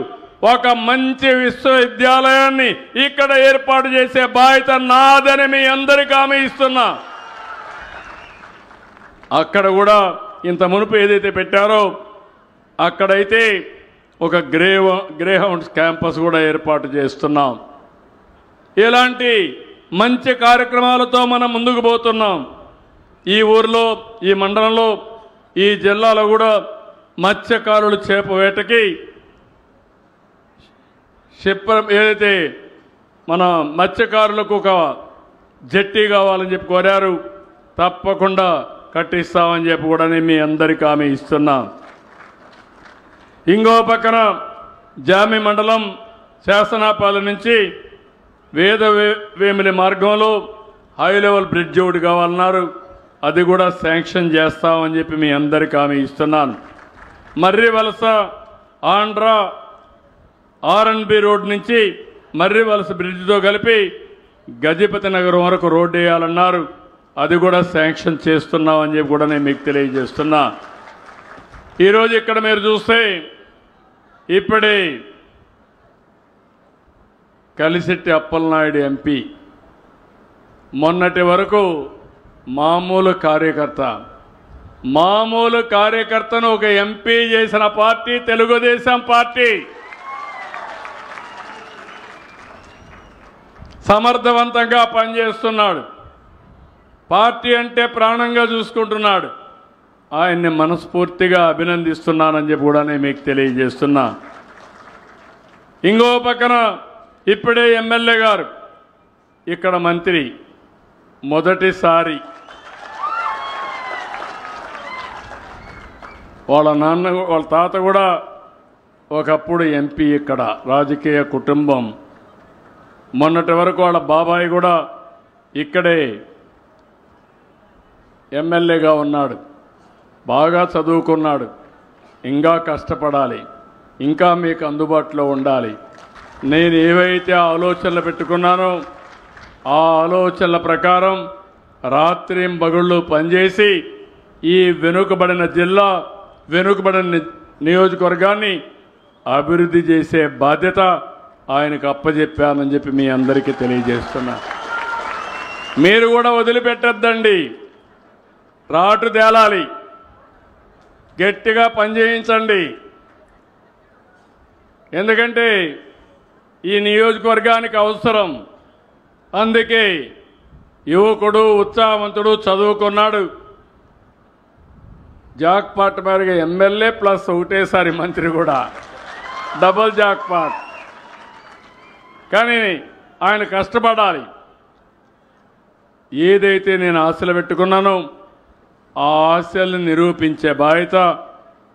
ఒక మంచి విశ్వవిద్యాలయాన్ని ఇక్కడ ఏర్పాటు చేసే బాధ్యత నాదని మీ అందరికీ హామీ ఇస్తున్నా. అక్కడ కూడా ఇంత మునుపు ఏదైతే పెట్టారో అక్కడైతే ఒక గ్రేహౌండ్స్ క్యాంపస్ కూడా ఏర్పాటు చేస్తున్నాం. ఇలాంటి మంచి కార్యక్రమాలతో మనం ముందుకు పోతున్నాం. ఈ ఊర్లో, ఈ మండలంలో, ఈ జిల్లాలో కూడా మత్స్యకారులు చేప వేటకి ఏదైతే మన మత్స్యకారులకు ఒక జట్టి కావాలని చెప్పి కోరారు, తప్పకుండా కట్టిస్తామని చెప్పి కూడా నేను మీ అందరికీ హామీ ఇస్తున్నా. ఇంకో పక్కన జామి మండలం శాసనాపాలెం నుంచి వేమిలి మార్గంలో హై లెవెల్ బ్రిడ్జ్ ఒకటి కావాలన్నారు, అది కూడా శాంక్షన్ చేస్తామని చెప్పి మీ అందరికీ హామీ ఇస్తున్నాను. మర్రి వలస ఆంధ్రా ఆర్ఎన్బి రోడ్ నుంచి మర్రి వలస బ్రిడ్జ్తో కలిపి గజపతి నగరం వరకు రోడ్డు వేయాలన్నారు, అది కూడా శాంక్షన్ చేస్తున్నామని చెప్పి కూడా నేను మీకు తెలియజేస్తున్నా. ఈరోజు ఇక్కడ మీరు చూస్తే ఇప్పుడే కలిశెట్టి అప్పలనాయుడు ఎంపీ మొన్నటి వరకు మామూలు కార్యకర్తను ఒక ఎంపీ చేసిన పార్టీ తెలుగుదేశం పార్టీ. సమర్థవంతంగా పనిచేస్తున్నాడు, పార్టీ అంటే ప్రాణంగా చూసుకుంటున్నాడు. ఆయన్ని మనస్ఫూర్తిగా అభినందిస్తున్నానని చెప్పి కూడా నేను మీకు తెలియజేస్తున్నా. ఇంకో పక్కన ఇప్పుడే ఎమ్మెల్యే గారు ఇక్కడ మంత్రి, మొదటిసారి వాళ్ళ తాత కూడా ఒకప్పుడు ఎంపీ, ఇక్కడ రాజకీయ కుటుంబం. మొన్నటి వరకు వాళ్ళ బాబాయ్ కూడా ఇక్కడే ఎమ్మెల్యేగా ఉన్నాడు, బాగా చదువుకున్నాడు. ఇంకా కష్టపడాలి, ఇంకా మీకు అందుబాటులో ఉండాలి. నేను ఏవైతే ఆలోచనలు పెట్టుకున్నానో ఆ ఆలోచనల ప్రకారం రాత్రింబగళ్ళు పనిచేసి ఈ వెనుకబడిన జిల్లా, వెనుకబడిన నియోజకవర్గాన్ని అభివృద్ధి చేసే బాధ్యత ఆయనకు అప్పచెప్పానని చెప్పి మీ అందరికీ తెలియజేస్తున్నా. మీరు కూడా వదిలిపెట్టద్దండి, రాటు తేలాలి, గట్టిగా పనిచేయించండి. ఎందుకంటే ఈ నియోజకవర్గానికి అవసరం. అందుకే యువకుడు, ఉత్సాహవంతుడు, చదువుకున్నాడు, జాక్పాట్ మేరగా ఎమ్మెల్యే ప్లస్ ఒకటేసారి మంత్రి కూడా, డబుల్ జాక్పాట్. కానీ ఆయన కష్టపడాలి. ఏదైతే నేను ఆశలు పెట్టుకున్నానో ఆ ఆశల్ని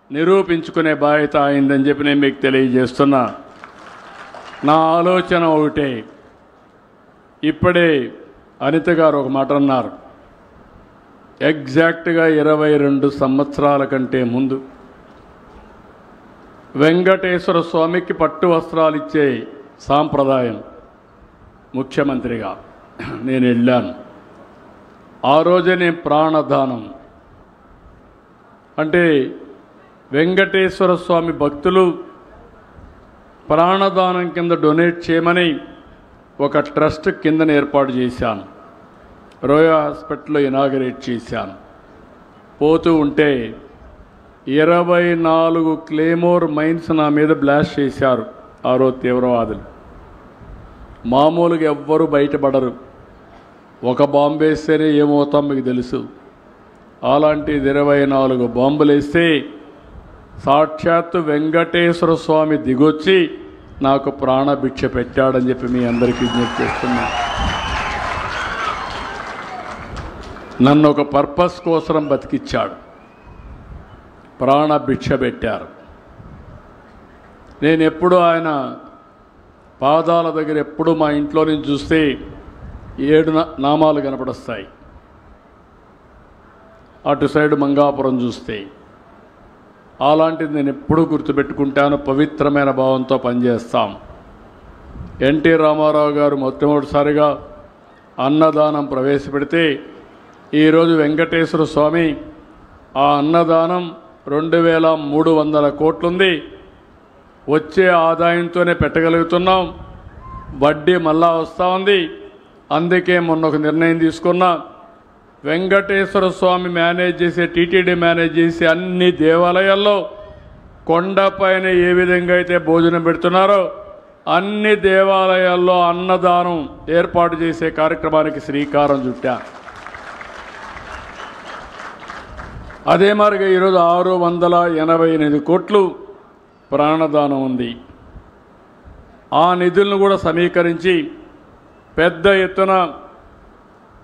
నిరూపించుకునే బాధ్యత అయిందని చెప్పి నేను మీకు తెలియజేస్తున్నా. నా ఆలోచన ఒకటే. ఇప్పుడే అనిత గారు ఒక మాట అన్నారు, ఎగ్జాక్ట్గా 22 సంవత్సరాల కంటే ముందు వెంకటేశ్వర స్వామికి పట్టు వస్త్రాలు ఇచ్చే సాంప్రదాయం ముఖ్యమంత్రిగా నేను వెళ్ళాను. ఆ రోజే నేను ప్రాణదానం అంటే వెంకటేశ్వర స్వామి భక్తులు ప్రాణదానం కింద డొనేట్ చేయమని ఒక ట్రస్ట్ కిందన ఏర్పాటు చేశాను. రోయా హాస్పిటల్లో ఇనాగరేట్ చేశాను. పోతూ ఉంటే 24 క్లేమోర్ మైన్స్ నా మీద బ్లాస్ట్ చేశారు ఆ రోజు తీవ్రవాదులు. మామూలుగా ఎవ్వరూ బయటపడరు, ఒక బాంబు వేస్తేనే ఏమవుతాం మీకు తెలుసు. అలాంటిది 24 బాంబులు వేస్తే సాక్షాత్తు వెంకటేశ్వర స్వామి దిగొచ్చి నాకు ప్రాణభిక్ష పెట్టాడని చెప్పి మీ అందరికీ విజ్ఞప్తి చేస్తున్నా. నన్ను ఒక పర్పస్ కోసం బతికిచ్చాడు, ప్రాణభిక్ష పెట్టారు. నేను ఎప్పుడు ఆయన పాదాల దగ్గర ఎప్పుడు మా ఇంట్లో నుంచి చూస్తే 7 నామాలు కనపడొస్తాయి. అటు సైడ్ మంగాపురం చూస్తే అలాంటిది నేను ఎప్పుడూ గుర్తుపెట్టుకుంటాను. పవిత్రమైన భావంతో పనిచేస్తాం. ఎన్టీ రామారావు గారు మొట్టమొదటిసారిగా అన్నదానం ప్రవేశపెడితే ఈరోజు వెంకటేశ్వర స్వామి ఆ అన్నదానం 2300 కోట్లుంది. వచ్చే ఆదాయంతోనే పెట్టగలుగుతున్నాం. వడ్డీ మళ్ళా వస్తూ ఉంది. అందుకే మొన్న ఒక నిర్ణయం తీసుకున్నా, వెంకటేశ్వర స్వామి మేనేజ్ చేసే, టీటీడీ మేనేజ్ చేసే అన్ని దేవాలయాల్లో కొండపైన ఏ విధంగా అయితే భోజనం పెడుతున్నారో అన్ని దేవాలయాల్లో అన్నదానం ఏర్పాటు చేసే కార్యక్రమానికి శ్రీకారం చుట్టా. అదే మాదిరిగా ఈరోజు 688 కోట్లు ప్రాణదానం ఉంది. ఆ నిధులను కూడా సమీకరించి పెద్ద ఎత్తున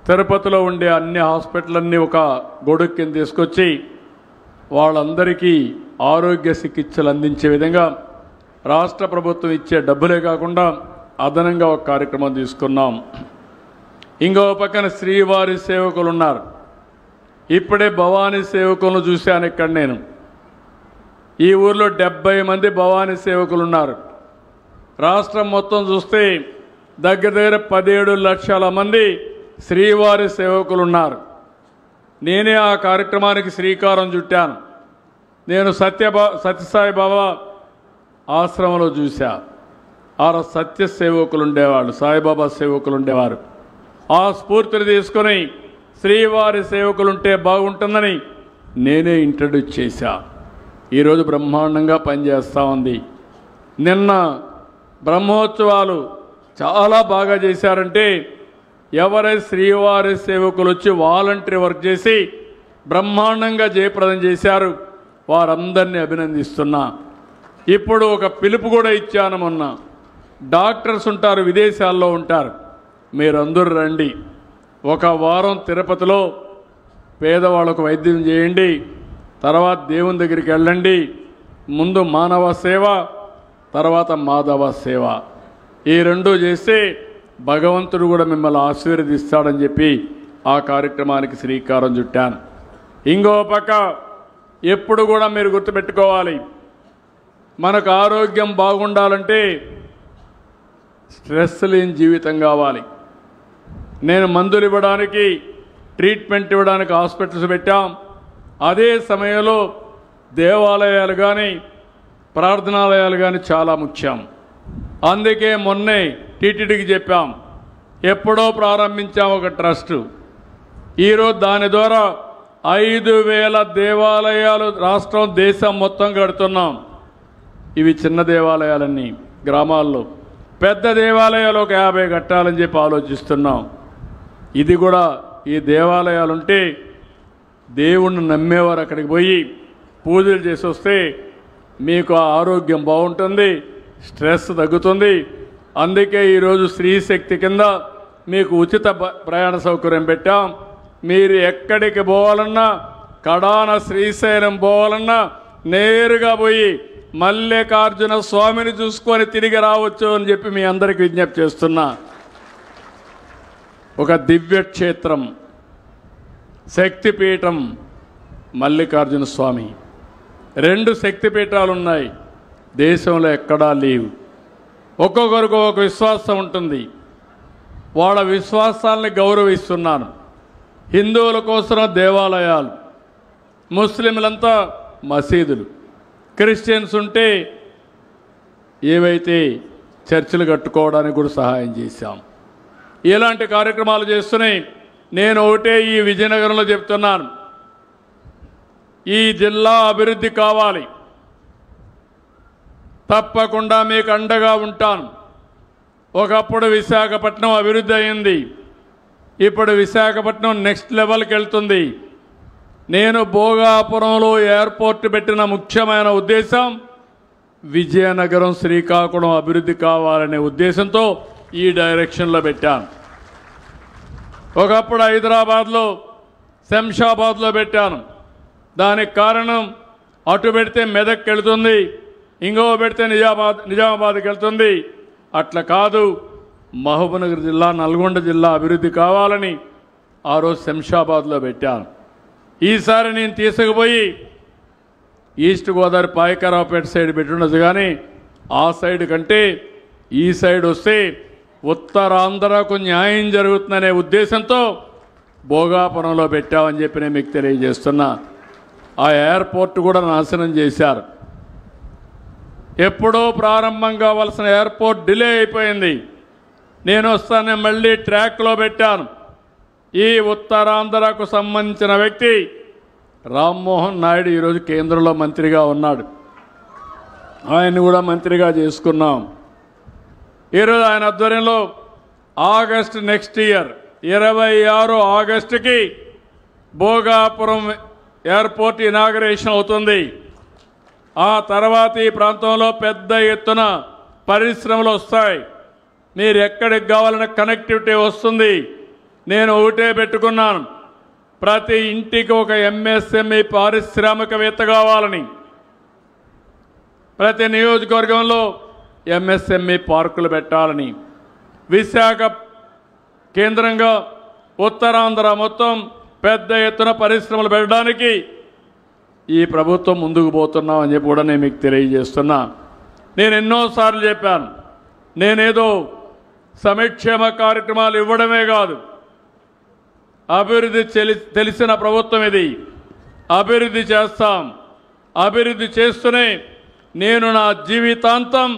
తిరుపతిలో ఉండే అన్ని హాస్పిటల్లన్నీ ఒక గొడుగు కింద తీసుకొచ్చి వాళ్ళందరికీ ఆరోగ్య చికిత్సలు అందించే విధంగా రాష్ట్ర ప్రభుత్వం ఇచ్చే డబ్బులే కాకుండా అదనంగా ఒక కార్యక్రమం తీసుకున్నాం. ఇంకో పక్కన శ్రీవారి సేవకులు ఉన్నారు. ఇప్పుడే భవానీ సేవకులను చూశాను ఇక్కడ నేను. ఈ ఊర్లో 70 మంది భవానీ సేవకులు ఉన్నారు. రాష్ట్రం మొత్తం చూస్తే దగ్గర 17 లక్షల మంది శ్రీవారి సేవకులు ఉన్నారు. నేనే ఆ కార్యక్రమానికి శ్రీకారం చుట్టాను. నేను సత్యసాయి బాబా ఆశ్రమంలో చూశా. ఆ సత్య సేవకులు ఉండేవాళ్ళు, సాయిబాబా సేవకులు ఉండేవారు. ఆ స్ఫూర్తిని తీసుకొని శ్రీవారి సేవకులుంటే బాగుంటుందని నేనే ఇంట్రడ్యూస్ చేశా. ఈరోజు బ్రహ్మాండంగా పనిచేస్తూ ఉంది. నిన్న బ్రహ్మోత్సవాలు చాలా బాగా చేశారంటే ఎవరైతే శ్రీవారి సేవకులు వచ్చి వాలంటరీ వర్క్ చేసి బ్రహ్మాండంగా జయప్రదం చేశారు, వారందరినీ అభినందిస్తున్నా. ఇప్పుడు ఒక పిలుపు కూడా ఇచ్చాను. మొన్న డాక్టర్స్ ఉంటారు, విదేశాల్లో ఉంటారు, మీరందరూ రండి. ఒక వారం తిరుపతిలో పేదవాళ్ళకు వైద్యం చేయండి, తర్వాత దేవుని దగ్గరికి వెళ్ళండి. ముందు మానవ సేవ, తర్వాత మాధవ సేవ, ఈ రెండు చేస్తే భగవంతుడు కూడా మిమ్మల్ని ఆశీర్వదిస్తాడని చెప్పి ఆ కార్యక్రమానికి శ్రీకారం చుట్టాను. ఇంకో పక్క ఎప్పుడు కూడా మీరు గుర్తుపెట్టుకోవాలి, మనకు ఆరోగ్యం బాగుండాలంటే స్ట్రెస్ లేని జీవితం కావాలి. నేను మందులు ఇవ్వడానికి, ట్రీట్మెంట్ ఇవ్వడానికి హాస్పిటల్స్ పెట్టాం. అదే సమయంలో దేవాలయాలు కానీ ప్రార్థనాలయాలు కానీ చాలా ముఖ్యం. అందుకే మొన్నే టీటీడీకి చెప్పాం, ఎప్పుడో ప్రారంభించాం ఒక ట్రస్ట్. ఈరోజు దాని ద్వారా 5,000 దేవాలయాలు రాష్ట్రం దేశం మొత్తం కడుతున్నాం. ఇవి చిన్న దేవాలయాలన్నీ గ్రామాల్లో, పెద్ద దేవాలయాలు ఒక 50 కట్టాలని చెప్పి ఆలోచిస్తున్నాం. ఇది కూడా ఈ దేవాలయాలు ఉంటే దేవుణ్ణి నమ్మేవారు అక్కడికి పోయి పూజలు చేసి వస్తే మీకు ఆరోగ్యం బాగుంటుంది, స్ట్రెస్ తగ్గుతుంది. అందుకే ఈరోజు స్త్రీశక్తి కింద మీకు ఉచిత ప్రయాణ సౌకర్యం పెట్టాం. మీరు ఎక్కడికి పోవాలన్నా, కడాన శ్రీశైలం పోవాలన్నా నేరుగా పోయి మల్లికార్జున స్వామిని చూసుకొని తిరిగి రావచ్చు అని చెప్పి మీ అందరికీ విజ్ఞప్తి చేస్తున్నా. ఒక దివ్యక్షేత్రం, శక్తిపీఠం మల్లికార్జున స్వామి. 2 శక్తిపీఠాలు ఉన్నాయి, దేశంలో ఎక్కడా లేవు. ఒక్కొక్కరికి ఒక విశ్వాసం ఉంటుంది, వాళ్ళ విశ్వాసాలని గౌరవిస్తున్నాను. హిందువుల కోసం దేవాలయాలు, ముస్లింలంతా మసీదులు, క్రిస్టియన్స్ ఉంటే ఏవైతే చర్చిలు కట్టుకోవడానికి కూడా సహాయం చేశాం. ఇలాంటి కార్యక్రమాలు చేస్తున్నాయి. నేను ఒకటే ఈ విజయనగరంలో చెప్తున్నాను, ఈ జిల్లా అభివృద్ధి కావాలి, తప్పకుండా మీకు అండగా ఉంటాను. ఒకప్పుడు విశాఖపట్నం అభివృద్ధి అయింది, ఇప్పుడు విశాఖపట్నం నెక్స్ట్ లెవెల్కి వెళ్తుంది. నేను భోగాపురంలో ఎయిర్పోర్ట్ పెట్టిన ముఖ్యమైన ఉద్దేశం విజయనగరం, శ్రీకాకుళం అభివృద్ధి కావాలనే ఉద్దేశంతో ఈ డైరెక్షన్లో పెట్టాను. ఒకప్పుడు హైదరాబాద్లో, శంషాబాద్లో పెట్టాను. దానికి కారణం అటు పెడితే మెదక్కి వెళుతుంది, ఇంకో పెడితే నిజామాబాద్కి వెళ్తుంది. అట్లా కాదు, మహబూబ్నగర్ జిల్లా, నల్గొండ జిల్లా అభివృద్ధి కావాలని ఆ రోజు శంషాబాద్లో పెట్టాను. ఈసారి నేను తీసుకుపోయి ఈస్ట్ గోదావరి పాయకరావుపేట సైడ్ పెట్టుండదు, కానీ ఆ సైడ్ కంటే ఈ సైడ్ వస్తే ఉత్తరాంధ్రకు న్యాయం జరుగుతుందనే ఉద్దేశంతో భోగాపురంలో పెట్టామని చెప్పి నేను మీకు తెలియజేస్తున్నా. ఆ ఎయిర్పోర్ట్ కూడా నాశనం చేశారు. ఎప్పుడో ప్రారంభం కావాల్సిన ఎయిర్పోర్ట్ డిలే అయిపోయింది. నేను వస్తానే మళ్ళీ ట్రాక్లో పెట్టాను. ఈ ఉత్తరాంధ్రకు సంబంధించిన వ్యక్తి రామ్మోహన్ నాయుడు ఈరోజు కేంద్రంలో మంత్రిగా ఉన్నాడు. ఆయన్ని కూడా మంత్రిగా చేసుకున్నాం. ఈరోజు ఆయన ఆధ్వర్యంలో ఆగస్టు నెక్స్ట్ ఇయర్ 26 ఆగస్టుకి భోగాపురం ఎయిర్పోర్ట్ ఇనాగరేషన్ అవుతుంది. ఆ తర్వాత ఈ ప్రాంతంలో పెద్ద ఎత్తున పరిశ్రమలు వస్తాయి. మీరు ఎక్కడికి కావాలన్న కనెక్టివిటీ వస్తుంది. నేను ఒకటే పెట్టుకున్నాను, ప్రతి ఇంటికి ఒక ఎంఎస్ఎంఈ పారిశ్రామికవేత్త కావాలని. ప్రతి నియోజకవర్గంలో ఎంఎస్ఎంఈ పార్కులు పెట్టాలని. విశాఖ కేంద్రంగా ఉత్తరాంధ్ర మొత్తం పెద్ద ఎత్తున పరిశ్రమలు పెట్టడానికి ఈ ప్రభుత్వం ముందుకు పోతున్నామని చెప్పి కూడా నేను మీకు తెలియజేస్తున్నా. నేను ఎన్నోసార్లు చెప్పాను, నేనేదో సంక్షేమ కార్యక్రమాలు ఇవ్వడమే కాదు, అభివృద్ధి తెలిసిన ప్రభుత్వం ఇది. అభివృద్ధి చేస్తాం. అభివృద్ధి చేస్తూనే నేను నా జీవితాంతం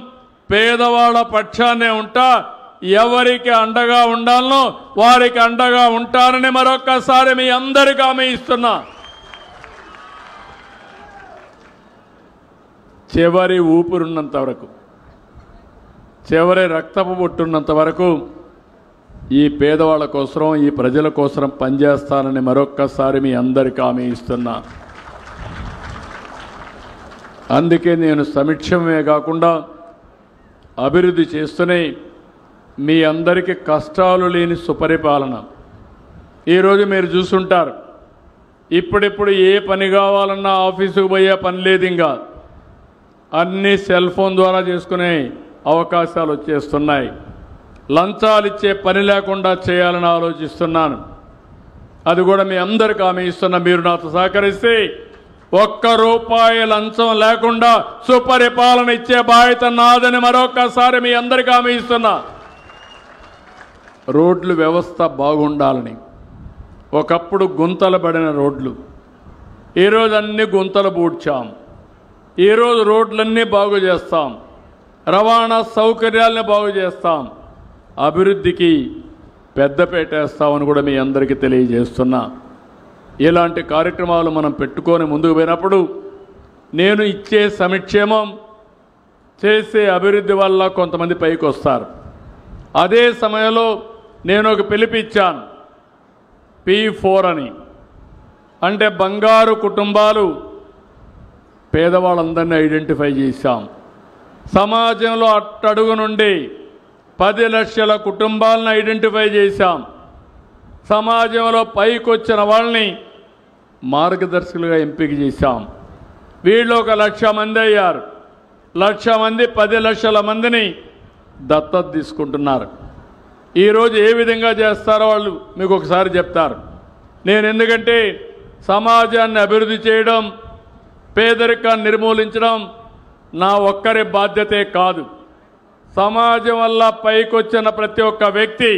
పేదవాళ్ళ పక్షాన్నే ఉంటా. ఎవరికి అండగా ఉండాలనో వారికి అండగా ఉంటానని మరొక్కసారి మీ అందరికీ హామీ ఇస్తున్నా. చివరి ఊపిరున్నంత వరకు, చివరి రక్తపు బొట్టున్నంత వరకు ఈ పేదవాళ్ళ కోసం, ఈ ప్రజల కోసం పనిచేస్తానని మరొక్కసారి మీ అందరికీ హామీ ఇస్తున్నా. అందుకే నేను సంక్షేమమే కాకుండా అభివృద్ధి చేస్తూనే మీ అందరికీ కష్టాలు లేని సుపరిపాలన. ఈరోజు మీరు చూసుంటారు, ఇప్పుడిప్పుడు ఏ పని కావాలన్నా ఆఫీసుకు పోయే పని లేదు. ఇంకా అన్నీ సెల్ ఫోన్ ద్వారా చేసుకునే అవకాశాలు వచ్చేస్తున్నాయి. లంచాలు ఇచ్చే పని లేకుండా చేయాలని ఆలోచిస్తున్నాను. అది కూడా మీ అందరికీ హామీ ఇస్తున్నా. మీరు నాతో సహకరిస్తే ₹1 లంచం లేకుండా సుపరిపాలన ఇచ్చే బాధ్యత నాదని మరొకసారి మీ అందరికీ హామీ ఇస్తున్నా. రోడ్లు వ్యవస్థ బాగుండాలని. ఒకప్పుడు గుంతలు పడిన రోడ్లు, ఈరోజు అన్ని గుంతలు పూడ్చాం. ఈరోజు రోడ్లన్నీ బాగు చేస్తాం. రవాణా సౌకర్యాలని బాగు చేస్తాం. అభివృద్ధికి పెద్దపీట వేస్తామని కూడా మీ అందరికీ తెలియజేస్తున్నా. ఇలాంటి కార్యక్రమాలు మనం పెట్టుకొని ముందుకు పోయినప్పుడు నేను ఇచ్చే సంక్షేమం, చేసే అభివృద్ధి వల్ల కొంతమంది పైకి వస్తారు. అదే సమయంలో నేను ఒక పిలిపిచ్చాను, P4 అని. అంటే బంగారు కుటుంబాలు, పేదవాళ్ళందరినీ ఐడెంటిఫై చేశాం. సమాజంలో అట్టడుగు నుండి 10 లక్షల కుటుంబాలను ఐడెంటిఫై చేశాం. సమాజంలో పైకి వచ్చిన వాళ్ళని మార్గదర్శకులుగా ఎంపిక చేశాం. వీళ్ళు 1 లక్ష మంది అయ్యారు. 1,00,000 మంది 10 లక్షల మందిని దత్తత తీసుకుంటున్నారు. ఈరోజు ఏ విధంగా చేస్తారో వాళ్ళు మీకు ఒకసారి చెప్తారు. నేను ఎందుకంటే సమాజాన్ని అభివృద్ధి చేయడం, పేదరికాన్ని నిర్మూలించడం నా ఒక్కరి బాధ్యతే కాదు. సమాజం వల్ల పైకి వచ్చిన ప్రతి ఒక్క వ్యక్తి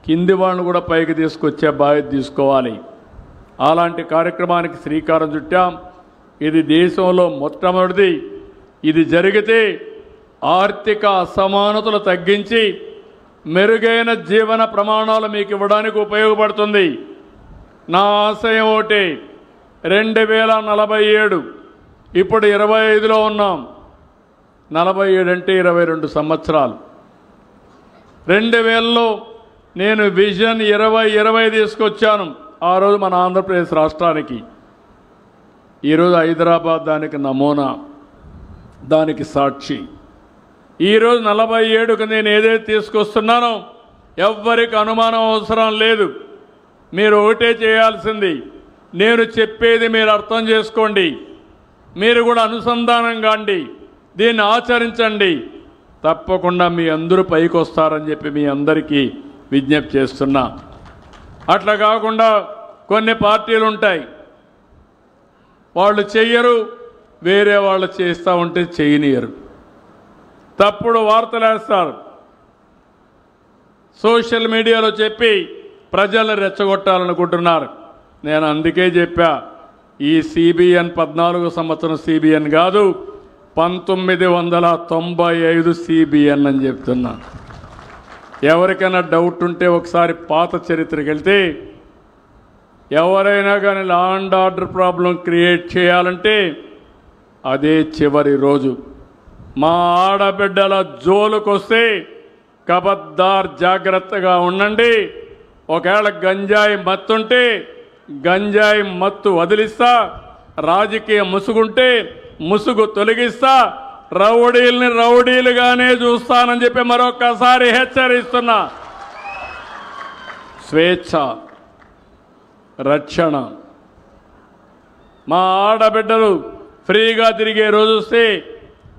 కింది వాళ్ళను కూడా పైకి తీసుకొచ్చే బాధ్యత తీసుకోవాలి. అలాంటి కార్యక్రమానికి శ్రీకారం చుట్టాం. ఇది దేశంలో మొట్టమొదటిది. ఇది జరిగితే ఆర్థిక అసమానతలు తగ్గించి మెరుగైన జీవన ప్రమాణాలు మీకు ఇవ్వడానికి ఉపయోగపడుతుంది. నా ఆశయం ఒకటి, 2047, ఇప్పుడు 25లో ఉన్నాం. 47 అంటే 22 సంవత్సరాలు. 2000లో నేను విజన్ 2020 తీసుకొచ్చాను. ఆ రోజు మన ఆంధ్రప్రదేశ్ రాష్ట్రానికి. ఈరోజు హైదరాబాద్ దానికి నమూనా, దానికి సాక్షి. ఈరోజు 47కు నేను ఏదైతే తీసుకొస్తున్నానో ఎవ్వరికి అనుమానం అవసరం లేదు. మీరు ఒకటే చేయాల్సింది, నేను చెప్పేది మీరు అర్థం చేసుకోండి, మీరు కూడా అనుసంధానం కాండి, దీన్ని ఆచరించండి. తప్పకుండా మీ అందరూ పైకి వస్తారని చెప్పి మీ అందరికీ విజ్ఞప్తి చేస్తున్నా. అట్లా కాకుండా కొన్ని పార్టీలు ఉంటాయి, వాళ్ళు చెయ్యరు, వేరే వాళ్ళు చేస్తూ ఉంటే చేయనియరు. తప్పుడు వార్తలు వేస్తారు, సోషల్ మీడియాలో చెప్పి ప్రజలను రెచ్చగొట్టాలనుకుంటున్నారు. నేను అందుకే చెప్పా, ఈ CBN 14 సంవత్సరం CBN కాదు, 1995 CBN అని చెప్తున్నా. ఎవరికైనా డౌట్ ఉంటే ఒకసారి పాత చరిత్రకి వెళ్తే, ఎవరైనా కానీ law and order problem create చేయాలంటే అదే చివరి రోజు. మా ఆడబిడ్డల జోలుకొస్తే ఖబర్దార్, జాగ్రత్తగా ఉండండి. ఒకవేళ గంజాయి మత్తుంటే గంజాయి మత్తు వదిలిస్తా, రాజకీయ ముసుగుంటే ముసుగు తొలగిస్తా, రౌడీల్ని రౌడీలుగానే చూస్తానని చెప్పి మరొక్కసారి హెచ్చరిస్తున్నా. స్వేచ్ఛ, రక్షణ, మా ఆడబిడ్డలు ఫ్రీగా తిరిగే రోజు వస్తే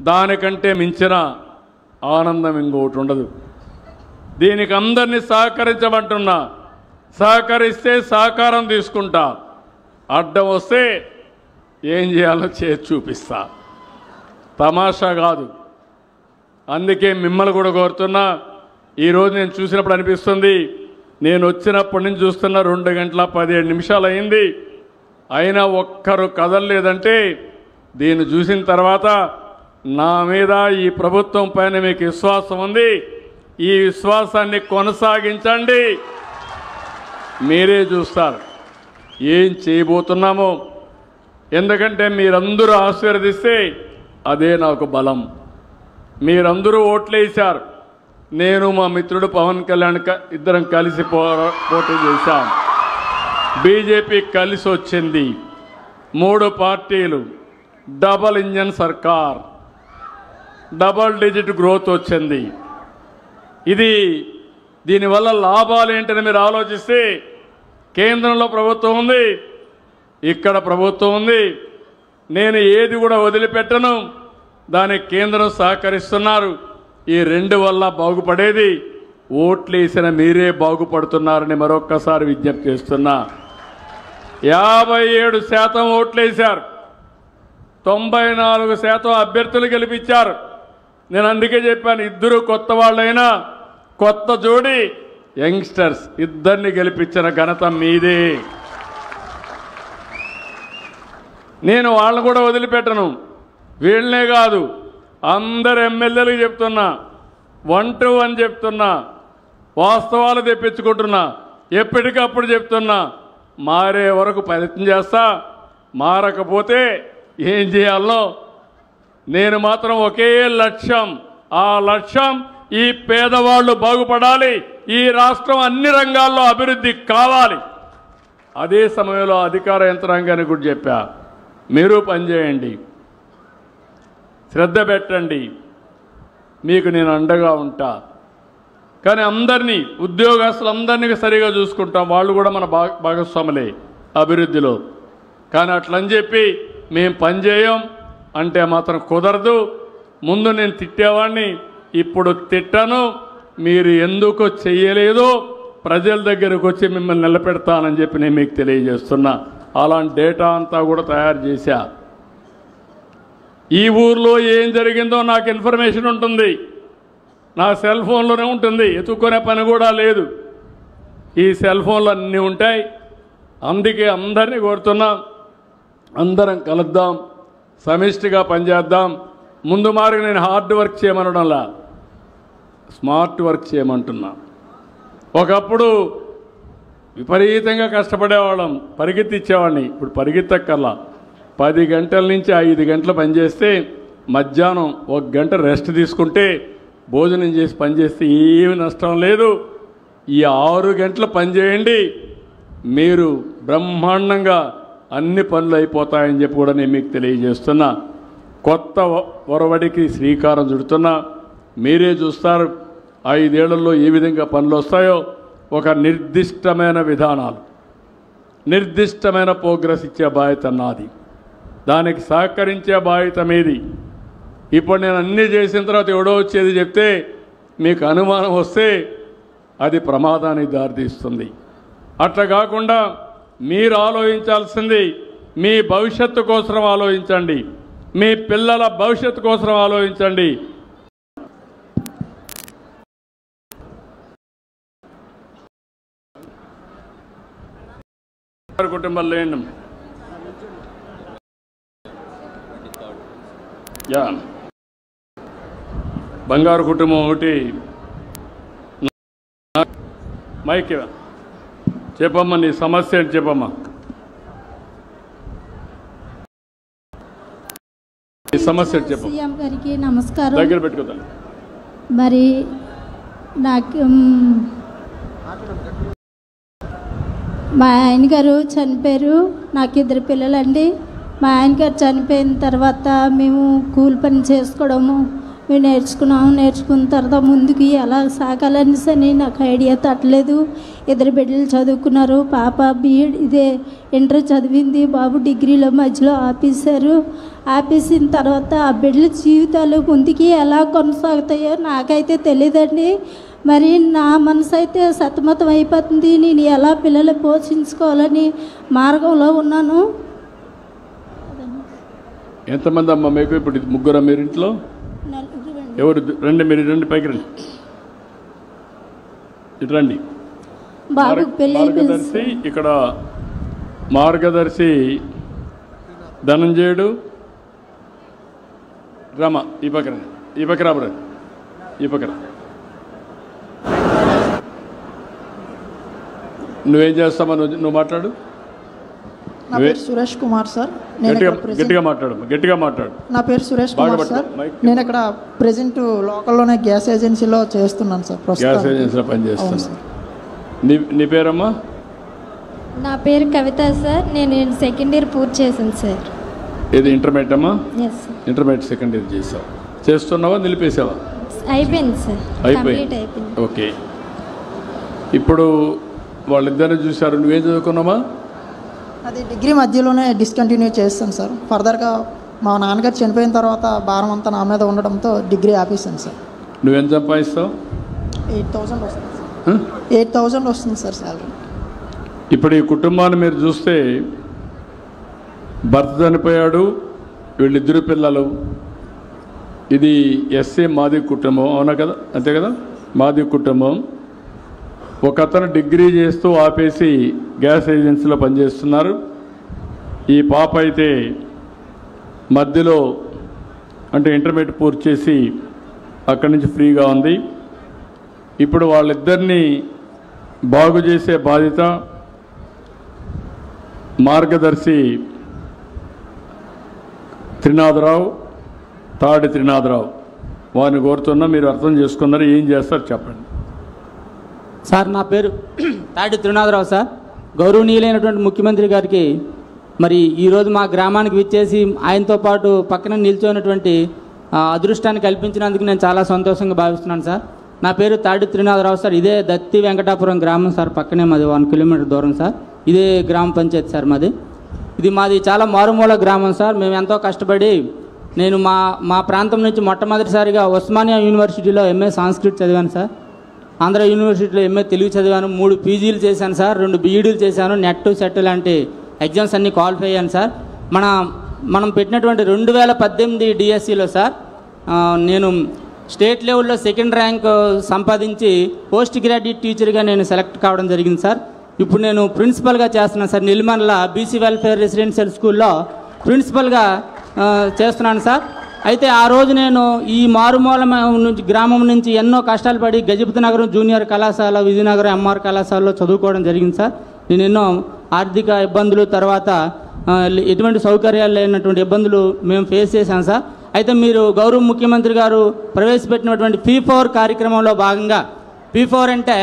దానికంటే మించిన ఆనందం ఇంకోటి ఉండదు. దీనికి అందరినీ సహకరించమంటున్నా. సహకరిస్తే సహకారం తీసుకుంటా, అడ్డం వస్తే ఏం చేయాలో చేసి చూపిస్తా. తమాషా కాదు. అందుకే మిమ్మల్ని కూడా కోరుతున్నా. ఈరోజు నేను చూసినప్పుడు అనిపిస్తుంది, నేను వచ్చినప్పటి నుంచి చూస్తున్న 2 గంటల 17 నిమిషాలు అయింది, అయినా ఒక్కరు కదలలేదంటే దీన్ని చూసిన తర్వాత నా మీద ఈ ప్రభుత్వం పైన మీకు విశ్వాసం ఉంది. ఈ విశ్వాసాన్ని కొనసాగించండి. మీరే చూస్తారు ఏం చేయబోతున్నామో. ఎందుకంటే మీరందరూ ఆశీర్వదిస్తే అదే నాకు బలం. మీరందరూ ఓట్లేశారు. నేను మా మిత్రుడు పవన్ కళ్యాణ్ ఇద్దరం కలిసి పోటీ చేశాం. బీజేపీ కలిసి వచ్చింది. 3 పార్టీలు, డబల్ ఇంజన్ సర్కార్, డబల్ డిజిట్ గ్రోత్ వచ్చింది. దీనివల్ల లాభాలు ఏంటని మీరు ఆలోచిస్తే, కేంద్రంలో ప్రభుత్వం ఉంది, ఇక్కడ ప్రభుత్వం ఉంది. నేను ఏది కూడా వదిలిపెట్టను. దానికి కేంద్రం సహకరిస్తున్నారు. ఈ 2 వల్ల బాగుపడేది ఓట్లేసిన మీరే బాగుపడుతున్నారని మరొక్కసారి విజ్ఞప్తి చేస్తున్నా. 57% ఓట్లేశారు, 94% అభ్యర్థులు గెలిపించారు. నేను అందుకే చెప్పాను, ఇద్దరు కొత్త వాళ్ళైనా కొత్త జోడి యంగ్స్టర్స్ ఇద్దరిని గెలిపించిన ఘనత మీదే. నేను వాళ్ళని కూడా వదిలిపెట్టను. వీళ్ళనే కాదు, అందరు ఎమ్మెల్యేలకు చెప్తున్నా, 1 to 1 చెప్తున్నా, వాస్తవాలు తెప్పించుకుంటున్నా, ఎప్పటికప్పుడు చెప్తున్నా. మారే వరకు ప్రయత్నం చేస్తా. మారకపోతే ఏం చేయాలో నేను మాత్రం ఒకే లక్ష్యం. ఆ లక్ష్యం ఈ పేదవాళ్ళు బాగుపడాలి, ఈ రాష్ట్రం అన్ని రంగాల్లో అభివృద్ధి కావాలి. అదే సమయంలో అధికార యంత్రాంగానికి కూడా చెప్పా, మీరు పనిచేయండి, శ్రద్ధ పెట్టండి, మీకు నేను అండగా ఉంటా. కానీ అందరినీ, ఉద్యోగస్తులందరినీ సరిగా చూసుకుంటాం. వాళ్ళు కూడా మన భాగస్వాములే అభివృద్ధిలో. కానీ అట్లని చెప్పి మేము పనిచేయం అంటే మాత్రం కుదరదు. ముందు నేను తిట్టేవాడిని, ఇప్పుడు తిట్టను. మీరు ఎందుకు చెయ్యలేదో ప్రజల దగ్గరకు వచ్చి మిమ్మల్ని నిలబెడతానని చెప్పి నేను మీకు తెలియజేస్తున్నా. అలాంటి డేటా అంతా కూడా తయారు చేశా. ఈ ఊర్లో ఏం జరిగిందో నాకు ఇన్ఫర్మేషన్ ఉంటుంది, నా సెల్ ఫోన్లోనే ఉంటుంది. ఎత్తుక్కునే పని కూడా లేదు. ఈ సెల్ ఫోన్లు అన్నీ ఉంటాయి. అందుకే అందరినీ కోరుతున్నా, అందరం కలుద్దాం, సమిష్టిగా పనిచేద్దాం. ముందు మార్గం నేను హార్డ్ వర్క్ చేయమనడంలా, స్మార్ట్ వర్క్ చేయమంటున్నా. ఒకప్పుడు విపరీతంగా కష్టపడేవాళ్ళం, పరిగెత్తిచ్చేవాడిని. ఇప్పుడు పరిగెత్తక్కర్లా. 10 గంటల నుంచి 5 గంటలు పనిచేస్తే మధ్యాహ్నం 1 గంట రెస్ట్ తీసుకుంటే, భోజనం చేసి పనిచేస్తే ఏమి నష్టం లేదు. ఈ 6 గంటలు పనిచేయండి, మీరు బ్రహ్మాండంగా అన్ని పనులు అయిపోతాయని చెప్పి కూడా నేను మీకు తెలియజేస్తున్నా. కొత్త ఒరవడికి శ్రీకారం చుడుతున్నా. మీరే చూస్తారు 5 ఏళ్లలో ఏ విధంగా పనులు వస్తాయో. ఒక నిర్దిష్టమైన విధానాలు, నిర్దిష్టమైన ప్రోగ్రెస్ ఇచ్చే బాధ్యత నాది. దానికి సహకరించే బాధ్యత మీది. ఇప్పుడు నేను అన్నీ చేసిన తర్వాత ఎవడో వచ్చేది చెప్తే మీకు అనుమానం వస్తే అది ప్రమాదానికి దారితీస్తుంది. అట్లా కాకుండా మీరు ఆలోచించాల్సింది మీ భవిష్యత్తు కోసం ఆలోచించండి, మీ పిల్లల భవిష్యత్తు కోసం ఆలోచించండి. కుటుంబాలు ఏంటి బంగారు కుటుంబం ఒకటి. మైక్ చెప్పమ్మా, నీ సమస్య ఏంటి చెప్పమ్మా. నీ సమస్య ఏంటి చెప్పమ్మా. సీఎం గారికి నమస్కారం. దగ్గర పెట్టుకోదాం. మరి నాకు మా ఆయన గారు చనిపోయారు. నాకు 2 పిల్లలండి. మా ఆయన గారు చనిపోయిన తర్వాత మేము కూలి పని చేసుకోవడము మేము నేర్చుకున్న తర్వాత ముందుకు ఎలా సాగాలనేసి నాకు ఐడియా తట్టలేదు. 2 బిడ్డలు చదువుకున్నారు. పాప ఇంటర్ చదివింది, బాబు డిగ్రీలో మధ్యలో ఆపేసిన తర్వాత ఆ బిడ్డల జీవితాలు ముందుకి ఎలా కొనసాగుతాయో నాకైతే తెలియదండి. మరి నా మనసు అయితే సతమతం అయిపోతుంది. నేను ఎలా పిల్లలు పోషించుకోవాలని మార్గంలో ఉన్నాను. ఎంతమంది అమ్మ మీకు? ఇప్పుడు 3 మీరు ఇంట్లో? ఎవరు? రండి, మీరు రండి, పైకి రండి, ఇటు రండి. మార్గదర్శి ఇక్కడ మార్గదర్శి ధనంజయుడు, రమ ఈ పక్కన, ఈ పక్క రాబరా, ఈ పక్కన. నువ్వేం చేస్తామా? నువ్వు మాట్లాడు. నా పేరు సురేష్ కుమార్ సార్. గట్టిగా మాట్లాడు. నా పేరు సురేష్ కుమార్ సార్. నేను ఇక్కడ ప్రెసెంట్ లోకల్లోనే గ్యాస్ ఏజెన్సీలో చేస్తున్నాను సార్. గ్యాస్ ఏజెన్సీలో పనిచేస్తాను. నీ పేరమ్మా? నా పేరు కవిత సార్. నేను 2nd ఇయర్ పూర్తి చేశాను సార్. ఇది ఇంటర్మీడియట్ అమ్మా? ఇంటర్మీడియట్ 2nd ఇయర్ చేసావు. చేస్తున్నావా, నిలిపేసావా? అయిపోయింది సార్. అయిపోయింది. ఓకే. ఇప్పుడు వాళ్ళిద్దరిని చూశారు. నువ్వేం చదువుకున్నావా? అది డిగ్రీ మధ్యలోనే డిస్కంటిన్యూ చేస్తాను సార్. ఫర్దర్గా మా నాన్నగారు చనిపోయిన తర్వాత భారం అంతా నా మీద ఉండడంతో డిగ్రీ ఆపేసాను సార్. నువ్వేం సంపాదిస్తావు? 8,000 వస్తుంది సార్. 8,000 వస్తుంది సార్ శాలరీ. ఇప్పుడు ఈ కుటుంబాన్ని మీరు చూస్తే భర్త చనిపోయాడు, వీళ్ళిద్దరు పిల్లలు. ఇది ఎస్సీ మాది కుటుంబం, అవునా కదా? అంతే కదా, మాది కుటుంబం. ఒక అతను డిగ్రీ చేస్తూ ఆపేసి గ్యాస్ ఏజెన్సీలో పనిచేస్తున్నారు. ఈ పాప అయితే మధ్యలో అంటే ఇంటర్మీడియట్ పూర్తి చేసి అక్కడి నుంచి ఫ్రీగా ఉంది. ఇప్పుడు వాళ్ళిద్దరినీ బాగు చేసే బాధ్యత మార్గదర్శి త్రినాథరావు, తాడి త్రినాథరావు వారిని కోరుతున్నా. మీరు అర్థం చేసుకున్నారు, ఏం చేస్తారు చెప్పండి సార్. నా పేరు తాడి త్రినాథరావు సార్. గౌరవనీయులైనటువంటి ముఖ్యమంత్రి గారికి మరి ఈరోజు మా గ్రామానికి విచ్చేసి ఆయనతో పాటు పక్కన నిల్చున్నటువంటి అదృష్టాన్ని కల్పించినందుకు నేను చాలా సంతోషంగా భావిస్తున్నాను సార్. నా పేరు తాడి త్రినాథరావు సార్. ఇదే దత్తి వెంకటాపురం గ్రామం సార్. పక్కనే మాది 1 కిలోమీటర్ దూరం సార్. ఇదే గ్రామ పంచాయతీ సార్ మాది. ఇది మాది చాలా మారుమూల గ్రామం సార్. మేము ఎంతో కష్టపడి నేను మా ప్రాంతం నుంచి మొట్టమొదటిసారిగా ఉస్మానియా యూనివర్సిటీలో MA సంస్కృత్ చదివాను సార్. ఆంధ్ర యూనివర్సిటీలో MA తెలుగు చదివాను. 3 పీజీలు చేశాను సార్. 2 BEdలు చేశాను. నెట్ సెట్ లాంటి ఎగ్జామ్స్ అన్నీ క్వాలిఫై అయ్యాను సార్. మనం పెట్టినటువంటి 2018 DSCలో సార్ నేను స్టేట్ లెవెల్లో 2nd ర్యాంక్ సంపాదించి పోస్ట్ గ్రాడ్యుయేట్ టీచర్గా నేను సెలెక్ట్ కావడం జరిగింది సార్. ఇప్పుడు నేను ప్రిన్సిపల్గా చేస్తున్నాను సార్. నిల్మన్ల BC వెల్ఫేర్ రెసిడెన్షియల్ స్కూల్లో ప్రిన్సిపల్గా చేస్తున్నాను సార్. అయితే ఆ రోజు నేను ఈ మారుమూల గ్రామం నుంచి ఎన్నో కష్టాలు పడి గజపతి నగరం జూనియర్ కళాశాల, విజయనగరం MR కళాశాలలో చదువుకోవడం జరిగింది సార్. నేను ఎన్నో ఆర్థిక ఇబ్బందులు, తర్వాత ఎటువంటి సౌకర్యాలు లేనటువంటి ఇబ్బందులు మేము ఫేస్ చేశాను సార్. అయితే మీరు గౌరవ ముఖ్యమంత్రి గారు ప్రవేశపెట్టినటువంటి P4 కార్యక్రమంలో భాగంగా, P4 అంటే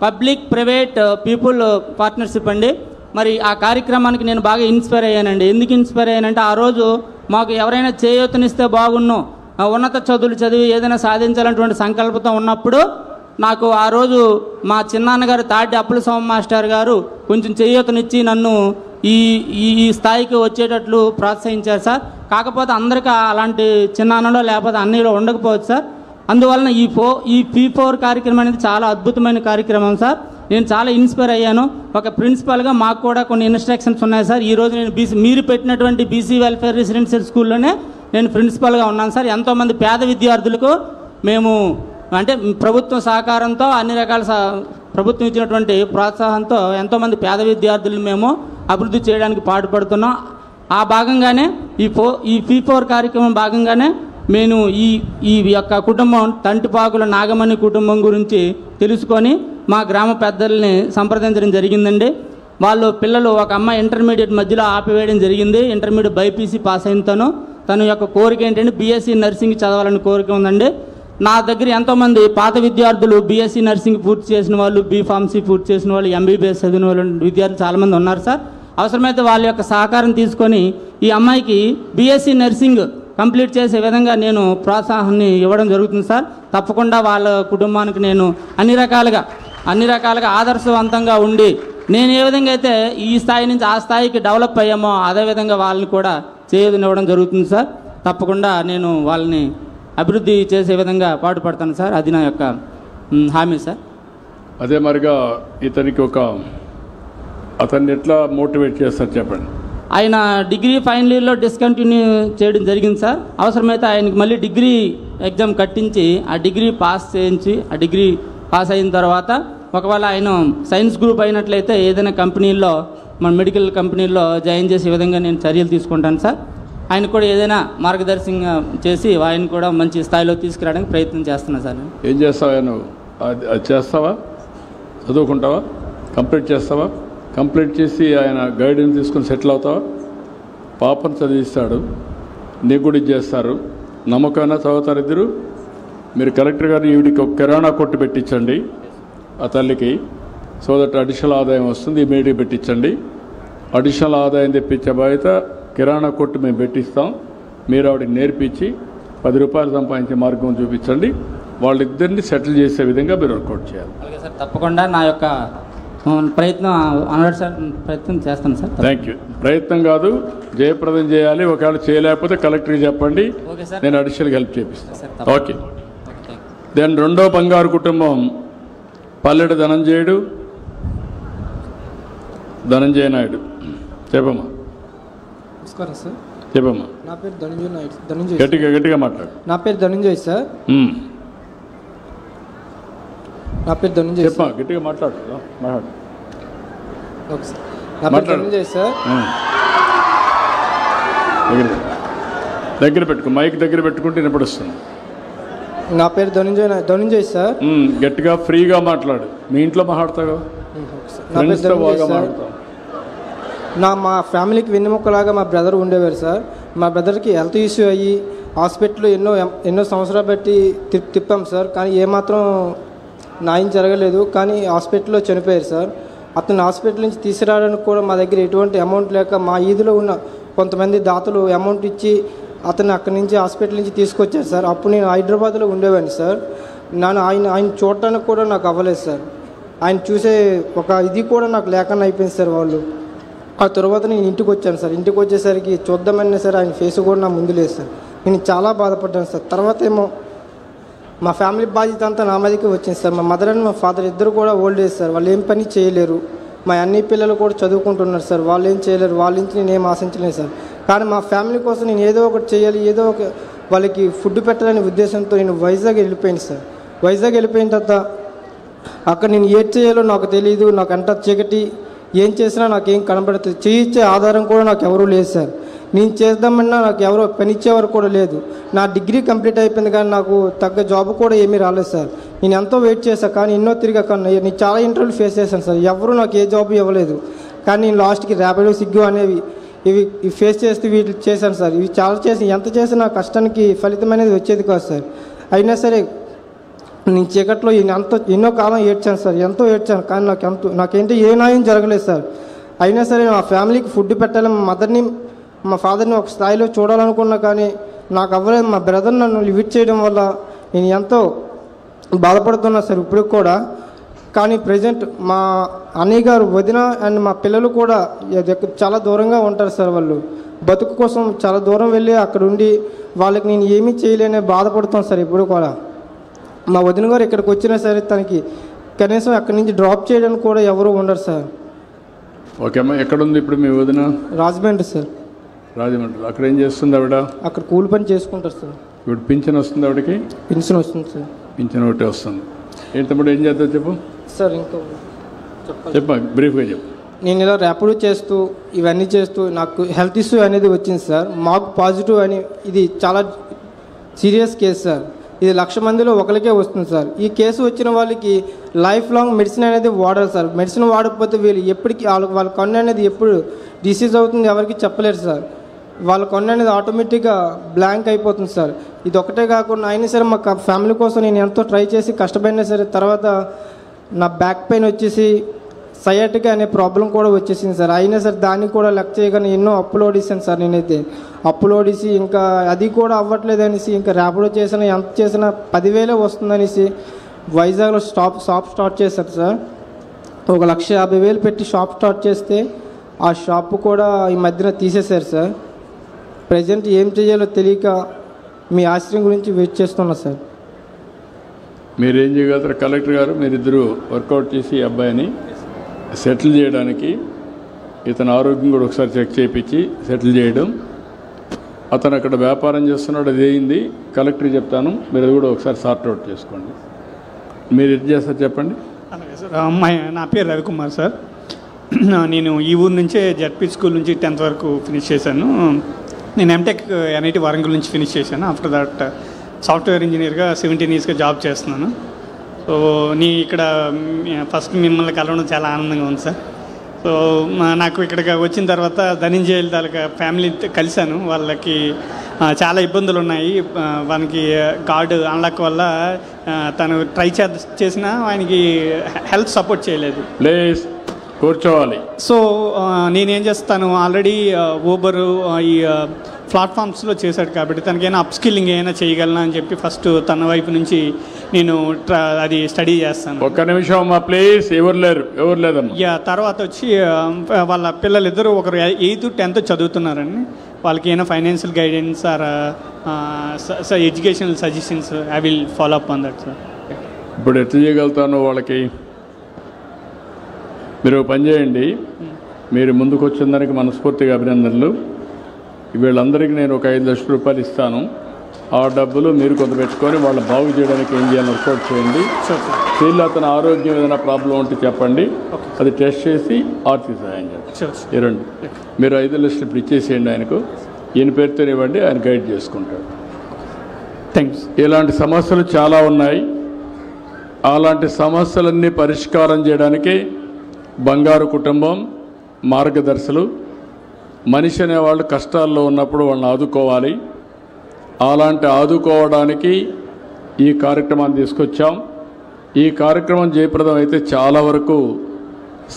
పబ్లిక్ ప్రైవేట్ పీపుల్ పార్ట్నర్షిప్ అండి. మరి ఆ కార్యక్రమానికి నేను బాగా ఇన్స్పైర్ అయ్యానండి. ఎందుకు ఇన్స్పైర్ అయ్యానంటే ఆ రోజు మాకు ఎవరైనా చేయూతనిస్తే బాగున్ను, ఉన్నత చదువులు చదివి ఏదైనా సాధించాలన్నటువంటి సంకల్పంతో ఉన్నప్పుడు నాకు ఆ రోజు మా చిన్నాన్నగారు తాటి అప్పుల స్వామి మాస్టర్ గారు కొంచెం చేయూతనిచ్చి నన్ను ఈ స్థాయికి వచ్చేటట్లు ప్రోత్సహించారు సార్. కాకపోతే అందరికీ అలాంటి చిన్నాన్నలో లేకపోతే అన్నీలో ఉండకపోవచ్చు సార్. అందువలన ఈ P4 కార్యక్రమం అనేది చాలా అద్భుతమైన కార్యక్రమం సార్. నేను చాలా ఇన్స్పైర్ అయ్యాను. ఒక ప్రిన్సిపల్గా మాకు కూడా కొన్ని ఇన్స్ట్రక్షన్స్ ఉన్నాయి సార్. ఈరోజు నేను మీరు పెట్టినటువంటి BC వెల్ఫేర్ రెసిడెన్షియల్ స్కూల్లోనే నేను ప్రిన్సిపల్గా ఉన్నాను సార్. ఎంతోమంది పేద విద్యార్థులకు మేము అంటే ప్రభుత్వం సహకారంతో అన్ని రకాల ప్రభుత్వం ఇచ్చినటువంటి ప్రోత్సాహంతో ఎంతోమంది పేద విద్యార్థులను మేము అభివృద్ధి చేయడానికి పాటుపడుతున్నాం. ఆ భాగంగానే ఈ P4 కార్యక్రమం భాగంగానే నేను ఈ యొక్క కుటుంబం తంటిపాకుల నాగమణి కుటుంబం గురించి తెలుసుకొని మా గ్రామ పెద్దల్ని సంప్రదించడం జరిగిందండి. వాళ్ళు పిల్లలు ఒక అమ్మాయి ఇంటర్మీడియట్ మధ్యలో ఆపివేయడం జరిగింది. ఇంటర్మీడియట్ BPC పాస్ అయిన తను యొక్క కోరిక ఏంటంటే BSc నర్సింగ్ చదవాలని కోరిక ఉందండి. నా దగ్గర ఎంతోమంది పాత విద్యార్థులు బీఎస్సీ నర్సింగ్ పూర్తి చేసిన వాళ్ళు, బీఫార్మసీ పూర్తి చేసిన వాళ్ళు, ఎంబీబీఎస్ చదివిన వాళ్ళు విద్యార్థులు చాలామంది ఉన్నారు సార్. అవసరమైతే వాళ్ళ యొక్క సహకారం తీసుకొని ఈ అమ్మాయికి బీఎస్సీ నర్సింగ్ కంప్లీట్ చేసే విధంగా నేను ప్రోత్సాహాన్ని ఇవ్వడం జరుగుతుంది సార్. తప్పకుండా వాళ్ళ కుటుంబానికి నేను అన్ని రకాలుగా ఆదర్శవంతంగా ఉండి నేను ఏ విధంగా అయితే ఈ స్థాయి నుంచి ఆ స్థాయికి డెవలప్ అయ్యామో అదేవిధంగా వాళ్ళని కూడా చేయనివ్వడం జరుగుతుంది సార్. తప్పకుండా నేను వాళ్ళని అభివృద్ధి చేసే విధంగా పాటుపడతాను సార్. అది నా యొక్క హామీ సార్. అదే మరిగా ఇతనికి అతన్ని ఎట్లా మోటివేట్ చేస్తారు చెప్పండి. ఆయన డిగ్రీ ఫైనల్ ఇయర్లో డిస్కంటిన్యూ చేయడం జరిగింది సార్. అవసరమైతే ఆయనకి మళ్ళీ డిగ్రీ ఎగ్జామ్ కట్టించి ఆ డిగ్రీ పాస్ చేయించి ఆ డిగ్రీ పాస్ అయిన తర్వాత ఒకవేళ ఆయన సైన్స్ గ్రూప్ అయినట్లయితే ఏదైనా కంపెనీల్లో మన మెడికల్ కంపెనీల్లో జాయిన్ చేసే విధంగా నేను చర్యలు తీసుకుంటాను సార్. ఆయన కూడా ఏదైనా మార్గదర్శకంగా చేసి ఆయన కూడా మంచి స్థాయిలో తీసుకురావడానికి ప్రయత్నం చేస్తున్నాను సార్. ఏం చేస్తావా నువ్వు? అది చేస్తావా? చదువుకుంటావా? కంప్లీట్ చేస్తావా? కంప్లీట్ చేసి ఆయన గైడెన్స్ తీసుకుని సెటిల్ అవుతావా? పాపను చదివిస్తాడు, నీకు కూడా చేస్తారు. నమ్మకమైనా చదువుతారు ఇద్దరు. మీరు కలెక్టర్ గారిని ఈవిడికి ఒక కిరాణా కొట్టు పెట్టించండి ఆ తల్లికి. సో దట్ అడిషనల్ ఆదాయం వస్తుంది. ఇమీడియట్గా పెట్టించండి. అడిషనల్ ఆదాయం తెప్పించే బాధ్యత కిరాణా కొట్టు మేము పెట్టిస్తాం. మీరు ఆవిడకి నేర్పించి 10 రూపాయలు సంపాదించే మార్గం చూపించండి. వాళ్ళిద్దరిని సెటిల్ చేసే విధంగా మీరు వర్కౌట్ చేయాలి. అలాగే సార్, తప్పకుండా నా యొక్క ప్రయత్నం చేస్తాను సార్. Thank you. ప్రయత్నం కాదు, జయప్రదం చేయాలి. ఒకవేళ చేయలేకపోతే కలెక్టర్కి చెప్పండి, నేను అడిషనల్గా హెల్ప్ చేపిస్తాను. ఓకే. దెన్ రెండో బంగారు కుటుంబం పల్లెడు ధనంజయ నాయుడు. చెప్పమ్మా. నమస్కారం సార్. చెప్పమ్మా. నా పేరు ధనంజయ నాయుడు. గట్టిగా మాట్లాడు. నా పేరు ధనంజయ్ సార్. నా పేరు ధనంజయ్. చెప్పమ్మా, గట్టిగా మాట్లాడు. Okay sir. నా పేరు ధనంజయ్ సార్. దగ్గర పెట్టుకో, మైక్ దగ్గర పెట్టుకుంటే వినపడుస్తుంది. నా పేరు ధనంజయ్ సార్. గట్టిగా ఫ్రీగా మాట్లాడు. మీ ఇంట్లో మాట్లాడతావు? నా పేరు ధనంజయ్ సార్. మా ఫ్యామిలీకి వెన్నెముక్కలాగా మా బ్రదర్ ఉండేవారు సార్. మా బ్రదర్కి హెల్త్ ఇష్యూ అయ్యి హాస్పిటల్లో ఎన్నో సంవత్సరాలు బట్టి తిప్పాం సార్. కానీ ఏమాత్రం న్యాయం జరగలేదు. కానీ హాస్పిటల్లో చనిపోయారు సార్. అతను హాస్పిటల్ నుంచి తీసుకురావడానికి కూడా మా దగ్గర ఎటువంటి అమౌంట్ లేక మా ఈదులో ఉన్న కొంతమంది దాతలు అమౌంట్ ఇచ్చి అతను అక్కడి నుంచి హాస్పిటల్ నుంచి తీసుకొచ్చారు సార్. అప్పుడు నేను హైదరాబాద్లో ఉండేవాడిని సార్. ఆయన చూడటానికి కూడా నాకు అవ్వలేదు సార్. ఆయన చూసే ఒక ఇది కూడా నాకు లేకుండా అయిపోయింది సార్ వాళ్ళు. ఆ తర్వాత నేను ఇంటికి వచ్చాను సార్. ఇంటికి వచ్చేసరికి చూద్దామన్నా సరే ఆయన ఫేస్ కూడా నా ముందు లేదు సార్. నేను చాలా బాధపడ్డాను సార్. తర్వాత ఏమో మా ఫ్యామిలీ బాధ్యత అంతా నా మీదకి వచ్చింది సార్. మా మదర్ అండ్ మా ఫాదర్ ఇద్దరు కూడా ఓల్డ్ ఏజ్ సార్. వాళ్ళు ఏం పని చేయలేరు. మా అన్ని పిల్లలు కూడా చదువుకుంటున్నారు సార్. వాళ్ళు ఏం చేయలేరు. వాళ్ళ నుంచి నేను ఏం ఆశించలేదు సార్. కానీ మా ఫ్యామిలీ కోసం నేను ఏదో ఒకటి చేయాలి, ఏదో ఒక వాళ్ళకి ఫుడ్ పెట్టాలనే ఉద్దేశంతో నేను వైజాగ్ వెళ్ళిపోయాను సార్. వైజాగ్ వెళ్ళిపోయిన తర్వాత అక్కడ నేను ఏం చేయాలో నాకు తెలియదు. నాకు అంతా చీకటి, ఏం చేసినా నాకేం కనబడుతుంది. చేయించే ఆధారం కూడా నాకు ఎవరూ లేదు సార్. నేను చేద్దామన్నా నాకు ఎవరో పనిచ్చేవారు కూడా లేదు. నా డిగ్రీ కంప్లీట్ అయిపోయింది కానీ నాకు తగ్గ జాబ్ కూడా ఏమీ రాలేదు సార్. నేను ఎంతో వెయిట్ చేశాను కానీ ఎన్నో తిరిగాక నేను చాలా ఇంటర్వ్యూలు ఫేస్ చేశాను సార్. ఎవరు నాకు ఏ జాబ్ ఇవ్వలేదు. కానీ నేను లాస్ట్కి ర్యాపిడో, స్విగ్గీ అనేవి ఇవి ఫేస్ చేస్తూ వీటి చేశాను సార్. ఇవి చాలా చేసి ఎంత చేసినా కష్టానికి ఫలితం అనేది వచ్చేది కాదు సార్. అయినా సరే నేను చీకట్లో ఎన్నో కాలం ఏడ్చాను సార్. ఎంతో ఏడ్చాను కానీ నాకేంటి ఏ న్యాయం జరగలేదు సార్. అయినా సరే మా ఫ్యామిలీకి ఫుడ్ పెట్టాలి, మా మదర్ని మా ఫాదర్ని ఒక స్థాయిలో చూడాలనుకున్నా కానీ నాకు అవ్వలేదు. మా బ్రదర్ నన్ను లిమిట్ చేయడం వల్ల నేను ఎంతో బాధపడుతున్నా సార్ ఇప్పుడు కూడా. కానీ ప్రజెంట్ మా అన్నయ్య గారు, వదిన అండ్ మా పిల్లలు కూడా చాలా దూరంగా ఉంటారు సార్. వాళ్ళు బతుకు కోసం చాలా దూరం వెళ్ళి అక్కడ ఉండి వాళ్ళకి నేను ఏమీ చేయలేని బాధపడుతాను సార్ ఇప్పుడు కూడా. మా వదిన గారు ఇక్కడికి వచ్చినా సరే తనకి కనీసం అక్కడి నుంచి డ్రాప్ చేయడానికి కూడా ఎవరు ఉండరు సార్. ఓకే అమ్మా, ఎక్కడుంది ఇప్పుడు మీ వదిన? రాజమండ్రి సార్. రాజమండ్రి. అక్కడ ఏం చేస్తుంది ఆవిడ? అక్కడ కూలి పని చేసుకుంటారు సార్. ఇప్పుడు పింఛన్ వస్తుంది ఆవిడకి? పెన్షన్ వస్తుంది సార్. పింఛన్ ఒకటి వస్తుంది. ఏంటప్పుడు ఏం చేద్దాం చెప్పు సార్. ఇంకా చెప్పా, బ్రీఫ్గా చెప్పు. నేను ఇలా ర్యాపిడో చేస్తూ ఇవన్నీ చేస్తూ నాకు హెల్త్ ఇష్యూ అనేది వచ్చింది సార్. మాకు పాజిటివ్ అని ఇది చాలా సీరియస్ కేసు సార్. ఇది 1,00,000 మందిలో ఒకరికే వస్తుంది సార్. ఈ కేసు వచ్చిన వాళ్ళకి లైఫ్ లాంగ్ మెడిసిన్ అనేది వాడాలి సార్. మెడిసిన్ వాడకపోతే వీళ్ళు ఎప్పటికీ వాళ్ళ కన్ను అనేది ఎప్పుడు డిసీజ్ అవుతుంది ఎవరికి చెప్పలేరు సార్. వాళ్ళ కొండ అనేది ఆటోమేటిక్గా బ్లాంక్ అయిపోతుంది సార్. ఇది ఒకటే కాకుండా అయినా సరే మా ఫ్యామిలీ కోసం నేను ఎంతో ట్రై చేసి కష్టపడినా సరే తర్వాత నా బ్యాక్ పెయిన్ వచ్చేసి సయాటికా అనే ప్రాబ్లం కూడా వచ్చేసింది సార్. అయినా సరే దాన్ని కూడా లెక్క చేయగానే ఎన్నో అప్పులు ఓడిస్తాను సార్. నేనైతే అప్పులు ఓడిసి ఇంకా అది కూడా అవ్వట్లేదు అనేసి ఇంకా ర్యాపిడో చేసినా ఎంత చేసినా 10,000 వస్తుందనేసి వైజాగ్లో షాప్ స్టార్ట్ చేశారు సార్. 1,50,000 పెట్టి షాప్ స్టార్ట్ చేస్తే ఆ షాప్ కూడా ఈ మధ్యన తీసేశారు సార్. ప్రజెంట్ ఏం చేయాలో తెలియక మీ ఆశ్రయం గురించి వెయిట్ చేస్తున్నా సార్. మీరేం చేయగలుగుతారు కలెక్టర్ గారు? మీరిద్దరూ వర్కౌట్ చేసి ఈ అబ్బాయిని సెటిల్ చేయడానికి, ఇతని ఆరోగ్యం కూడా ఒకసారి చెక్ చేయించి సెటిల్ చేయడం. అతను అక్కడ వ్యాపారం చేస్తున్నాడు, అది అయింది. కలెక్టర్ చెప్తాను, మీరు అది కూడా ఒకసారి సార్ట్అవుట్ చేసుకోండి. మీరు ఎట్ చేస్తారు చెప్పండి. అలాగే సార్. నా పేరు రవికుమార్ సార్. నేను ఈ ఊరు నుంచే జడ్పీ స్కూల్ నుంచి 10th వరకు ఫినిష్ చేశాను. నేను ఎంటెక్ NIT వరంగల్ నుంచి ఫినిష్ చేశాను. ఆఫ్టర్ దట్ సాఫ్ట్వేర్ ఇంజనీర్గా 17 yearsగా జాబ్ చేస్తున్నాను. సో ఇక్కడ ఫస్ట్ మిమ్మల్ని కలవడం చాలా ఆనందంగా ఉంది సార్. సో నాకు ఇక్కడికి వచ్చిన తర్వాత ధనంజయ తాలూకా ఫ్యామిలీ కలిశాను. వాళ్ళకి చాలా ఇబ్బందులు ఉన్నాయి. వానికి గాడ్ అన్లాక్ వల్ల తను ట్రై చేసినా ఆయనకి హెల్త్ సపోర్ట్ చేయలేదు. ప్లీజ్ కూర్చోవాలి. సో నేనేం చేస్తాను, ఆల్రెడీ ఊబర్ ఈ ప్లాట్ఫామ్స్లో చేశాడు కాబట్టి తనకైనా అప్స్కిల్లింగ్ ఏమైనా చేయగలనా అని చెప్పి ఫస్ట్ తన వైపు నుంచి నేను అది స్టడీ చేస్తాను. ఒక్క నిమిషం అమ్మా ప్లీజ్. ఎవరు లేదమ్మా. తర్వాత వచ్చి వాళ్ళ పిల్లలిద్దరూ ఒకరు 8th 10th చదువుతున్నారండి. వాళ్ళకి ఏమైనా financial guidance or educational suggestions I will follow up on that sir. ఇప్పుడు ఎట్లా చేయగలుగుతాను వాళ్ళకి? మీరు పని చేయండి. మీరు ముందుకు వచ్చిన దానికి మనస్ఫూర్తిగా అభినందనలు. వీళ్ళందరికీ నేను ఒక 5 లక్షల రూపాయలు ఇస్తాను. ఆ డబ్బులు మీరు కొంత పెట్టుకొని వాళ్ళ బాగు చేయడానికి ఏం చేయాలని వర్కౌట్ చేయండి. వీళ్ళు అతని ఆరోగ్యం ఏదైనా ప్రాబ్లం ఉంటే చెప్పండి, అది టెస్ట్ చేసి ఆర్థిక సహాయం చేయండి. ఇరండి, మీరు 5 లక్షలు ఇప్పుడు ఇచ్చేసేయండి ఆయనకు. ఈయన పేరుతో ఇవ్వండి, ఆయన గైడ్ చేసుకుంటాడు. థ్యాంక్స్. ఇలాంటి సమస్యలు చాలా ఉన్నాయి. అలాంటి సమస్యలన్నీ పరిష్కారం చేయడానికి బంగారు కుటుంబం మార్గదర్శులు. మనిషి అనేవాళ్ళు కష్టాల్లో ఉన్నప్పుడు వాళ్ళని ఆదుకోవాలి. అలాంటి ఆదుకోవడానికి ఈ కార్యక్రమాన్ని తీసుకొచ్చాం. ఈ కార్యక్రమం జయప్రదం అయితే చాలా వరకు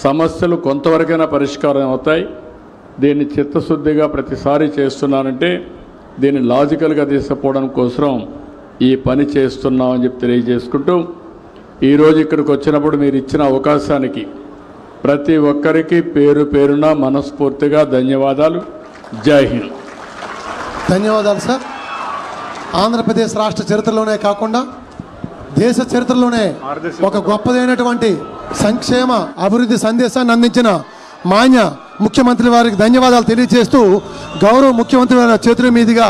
సమస్యలు కొంతవరకైనా పరిష్కారం అవుతాయి. దీన్ని చిత్తశుద్ధిగా ప్రతిసారి చేస్తున్నానంటే దీన్ని లాజికల్గా తీసుకుపోవడం కోసం ఈ పని చేస్తున్నామని చెప్పి తెలియజేసుకుంటూ, ఈరోజు ఇక్కడికి వచ్చినప్పుడు మీరు ఇచ్చిన అవకాశానికి ప్రతి ఒక్కరికి పేరు పేరున మనస్ఫూర్తిగా ధన్యవాదాలు. జై హింద్. ధన్యవాదాలు సార్. ఆంధ్రప్రదేశ్ రాష్ట్ర చరిత్రలోనే కాకుండా దేశ చరిత్రలోనే ఒక గొప్పదైనటువంటి సంక్షేమ అభివృద్ధి సందేశాన్ని అందించిన మాన్య ముఖ్యమంత్రి వారికి ధన్యవాదాలు తెలియజేస్తూ, గౌరవ ముఖ్యమంత్రి వారి చేతుల మీదుగా